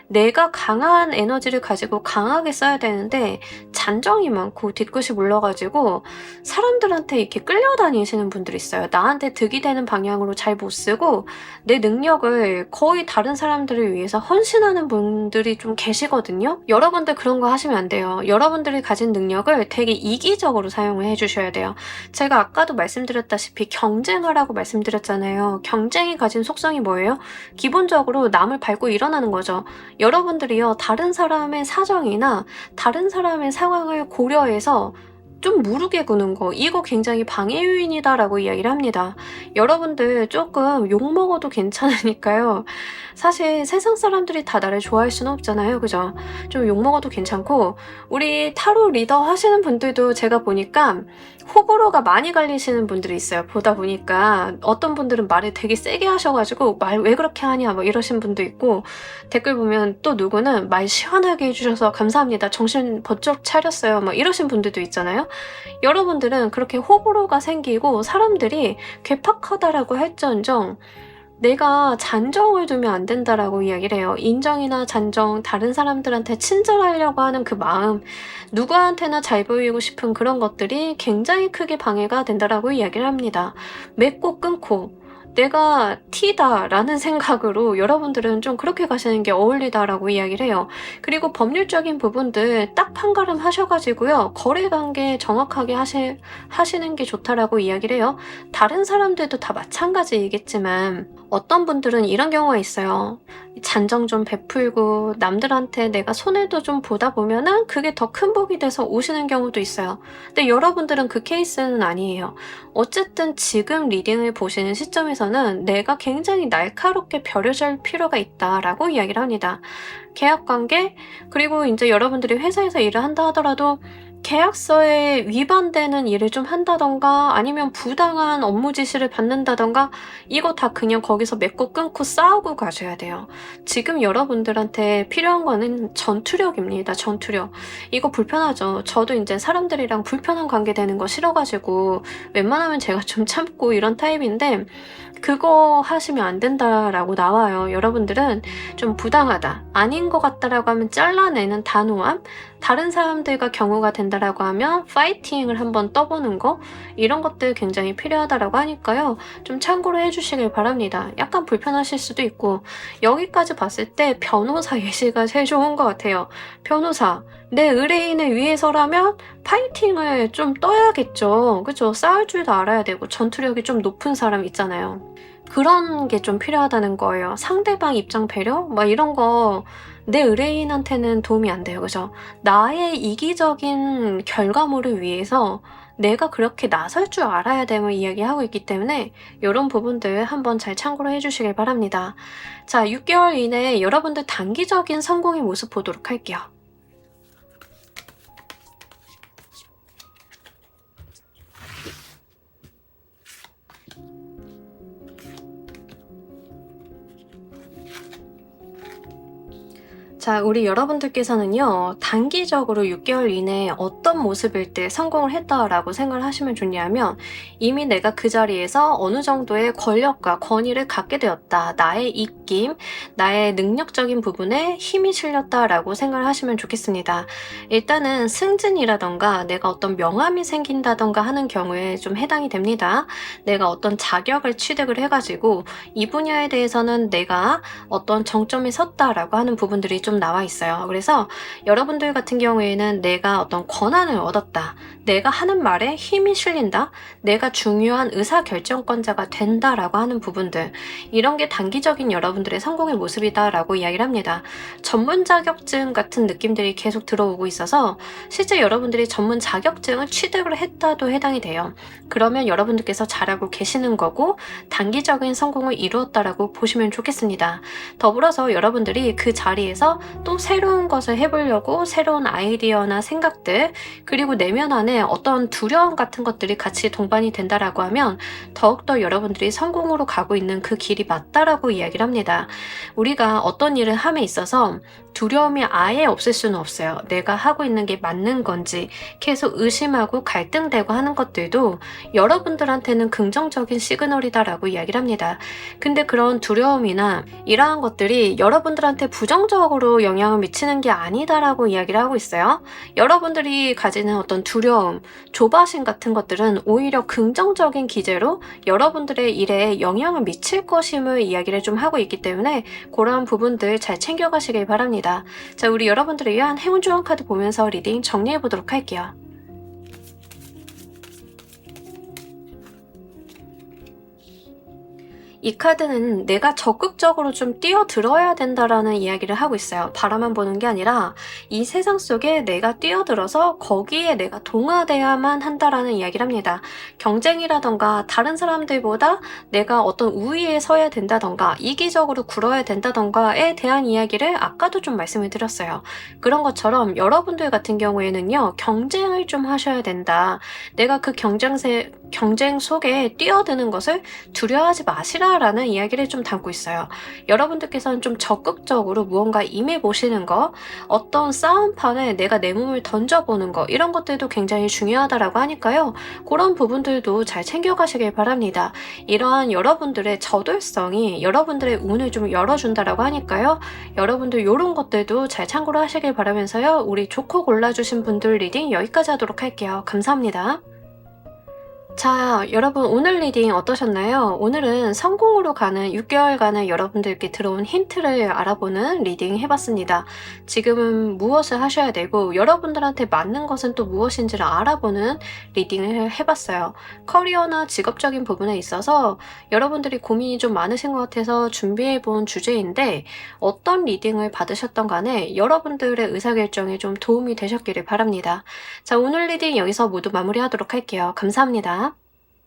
내가 강한 에너지를 가지고 강하게 써야 되는데 잔정이 많고 뒤끝이 물러가지고 사람들한테 이렇게 끌려다니시는 분들이 있어요. 나한테 득이 되는 방향으로 잘 못 쓰고 내 능력을 거의 다른 사람들을 위해서 헌신하는 분들이 좀 계시거든요. 여러분들 그런 거 하시면 안 돼요. 여러분들이 가진 능력을 되게 이기적으로 사용을 해주셔야 돼요. 제가 아까도 말씀드렸다시피 경쟁하라고 말씀드렸잖아요. 경쟁이 가진 속성이 뭐예요? 기본적으로 남을 밟고 일어나는 거죠. 여러분들이요, 다른 사람의 사정이나 다른 사람의 상황을 고려해서 좀 무르게 구는 거, 이거 굉장히 방해 요인이다라고 이야기를 합니다. 여러분들 조금 욕먹어도 괜찮으니까요. 사실 세상 사람들이 다 나를 좋아할 수는 없잖아요. 그죠? 좀 욕먹어도 괜찮고, 우리 타로 리더 하시는 분들도 제가 보니까 호불호가 많이 갈리시는 분들이 있어요. 보다 보니까 어떤 분들은 말을 되게 세게 하셔가지고 말 왜 그렇게 하냐 뭐 이러신 분도 있고, 댓글 보면 또 누구는 말 시원하게 해주셔서 감사합니다. 정신 번쩍 차렸어요. 뭐 이러신 분들도 있잖아요. 여러분들은 그렇게 호불호가 생기고 사람들이 괴팍하다라고 할지언정 내가 잔정을 두면 안 된다라고 이야기를 해요. 인정이나 잔정, 다른 사람들한테 친절하려고 하는 그 마음, 누구한테나 잘 보이고 싶은 그런 것들이 굉장히 크게 방해가 된다라고 이야기를 합니다. 맺고 끊고 내가 T다라는 생각으로 여러분들은 좀 그렇게 가시는 게 어울리다라고 이야기를 해요. 그리고 법률적인 부분들 딱 판가름 하셔가지고요. 거래관계 정확하게 하시는 게 좋다라고 이야기를 해요. 다른 사람들도 다 마찬가지이겠지만 어떤 분들은 이런 경우가 있어요. 잔정 좀 베풀고 남들한테 내가 손해도 좀 보다 보면은 그게 더 큰 복이 돼서 오시는 경우도 있어요. 근데 여러분들은 그 케이스는 아니에요. 어쨌든 지금 리딩을 보시는 시점에서는 내가 굉장히 날카롭게 벼려줄 필요가 있다라고 이야기를 합니다. 계약관계, 그리고 이제 여러분들이 회사에서 일을 한다 하더라도 계약서에 위반되는 일을 좀 한다던가 아니면 부당한 업무 지시를 받는다던가 이거 다 그냥 거기서 맺고 끊고 싸우고 가셔야 돼요. 지금 여러분들한테 필요한 거는 전투력입니다. 전투력. 이거 불편하죠. 저도 이제 사람들이랑 불편한 관계 되는 거 싫어가지고 웬만하면 제가 좀 참고 이런 타입인데 그거 하시면 안 된다라고 나와요. 여러분들은 좀 부당하다, 아닌 것 같다라고 하면 잘라내는 단호함, 다른 사람들과 경우가 된다라고 하면 파이팅을 한번 떠보는 거, 이런 것들 굉장히 필요하다라고 하니까요. 좀 참고로 해주시길 바랍니다. 약간 불편하실 수도 있고 여기까지 봤을 때 변호사 예시가 제일 좋은 것 같아요. 변호사, 내 의뢰인을 위해서라면 파이팅을 좀 떠야겠죠. 그죠? 싸울 줄도 알아야 되고 전투력이 좀 높은 사람 있잖아요. 그런 게 좀 필요하다는 거예요. 상대방 입장 배려? 막 이런 거 내 의뢰인한테는 도움이 안 돼요. 그죠? 나의 이기적인 결과물을 위해서 내가 그렇게 나설 줄 알아야 됨을 이야기하고 있기 때문에 이런 부분들 한번 잘 참고를 해주시길 바랍니다. 자, 6개월 이내에 여러분들 단기적인 성공의 모습 보도록 할게요. 자, 우리 여러분들께서는요, 단기적으로 6개월 이내에 어떤 모습일 때 성공을 했다라고 생각을 하시면 좋냐면, 이미 내가 그 자리에서 어느 정도의 권력과 권위를 갖게 되었다. 나의 입김, 나의 능력적인 부분에 힘이 실렸다라고 생각을 하시면 좋겠습니다. 일단은 승진이라던가 내가 어떤 명함이 생긴다던가 하는 경우에 좀 해당이 됩니다. 내가 어떤 자격을 취득을 해가지고 이 분야에 대해서는 내가 어떤 정점에 섰다라고 하는 부분들이 좀 나와 있어요. 그래서 여러분들 같은 경우에는 내가 어떤 권한을 얻었다. 내가 하는 말에 힘이 실린다. 내가 중요한 의사결정권자가 된다라고 하는 부분들. 이런 게 단기적인 여러분들의 성공의 모습이다라고 이야기를 합니다. 전문 자격증 같은 느낌들이 계속 들어오고 있어서 실제 여러분들이 전문 자격증을 취득을 했다도 해당이 돼요. 그러면 여러분들께서 잘하고 계시는 거고 단기적인 성공을 이루었다라고 보시면 좋겠습니다. 더불어서 여러분들이 그 자리에서 또 새로운 것을 해보려고 새로운 아이디어나 생각들 그리고 내면 안에 어떤 두려움 같은 것들이 같이 동반이 된다라고 하면 더욱더 여러분들이 성공으로 가고 있는 그 길이 맞다라고 이야기를 합니다. 우리가 어떤 일을 함에 있어서 두려움이 아예 없을 수는 없어요. 내가 하고 있는 게 맞는 건지 계속 의심하고 갈등되고 하는 것들도 여러분들한테는 긍정적인 시그널이다라고 이야기를 합니다. 근데 그런 두려움이나 이러한 것들이 여러분들한테 부정적으로 영향을 미치는 게 아니다라고 이야기를 하고 있어요. 여러분들이 가지는 어떤 두려움, 조바심 같은 것들은 오히려 긍정적인 기제로 여러분들의 일에 영향을 미칠 것임을 이야기를 좀 하고 있기 때문에 그런 부분들 잘 챙겨가시길 바랍니다. 자, 우리 여러분들을 위한 행운 조언 카드 보면서 리딩 정리해 보도록 할게요. 이 카드는 내가 적극적으로 좀 뛰어들어야 된다라는 이야기를 하고 있어요. 바라만 보는 게 아니라 이 세상 속에 내가 뛰어들어서 거기에 내가 동화돼야만 한다라는 이야기를 합니다. 경쟁이라던가 다른 사람들보다 내가 어떤 우위에 서야 된다던가 이기적으로 굴어야 된다던가에 대한 이야기를 아까도 좀 말씀을 드렸어요. 그런 것처럼 여러분들 같은 경우에는요, 경쟁을 좀 하셔야 된다. 내가 그 경쟁 속에 뛰어드는 것을 두려워하지 마시라라는 이야기를 좀 담고 있어요. 여러분들께서는 좀 적극적으로 무언가 임해보시는 거, 어떤 싸움판에 내가 내 몸을 던져보는 거, 이런 것들도 굉장히 중요하다라고 하니까요. 그런 부분들도 잘 챙겨가시길 바랍니다. 이러한 여러분들의 저돌성이 여러분들의 운을 좀 열어준다라고 하니까요. 여러분들 이런 것들도 잘 참고로 하시길 바라면서요. 우리 좋고 골라주신 분들 리딩 여기까지 하도록 할게요. 감사합니다. 자, 여러분 오늘 리딩 어떠셨나요? 오늘은 성공으로 가는 6개월간의 여러분들께 들어온 힌트를 알아보는 리딩 해봤습니다. 지금은 무엇을 하셔야 되고 여러분들한테 맞는 것은 또 무엇인지를 알아보는 리딩을 해봤어요. 커리어나 직업적인 부분에 있어서 여러분들이 고민이 좀 많으신 것 같아서 준비해본 주제인데 어떤 리딩을 받으셨던 간에 여러분들의 의사결정에 좀 도움이 되셨기를 바랍니다. 자, 오늘 리딩 여기서 모두 마무리하도록 할게요. 감사합니다.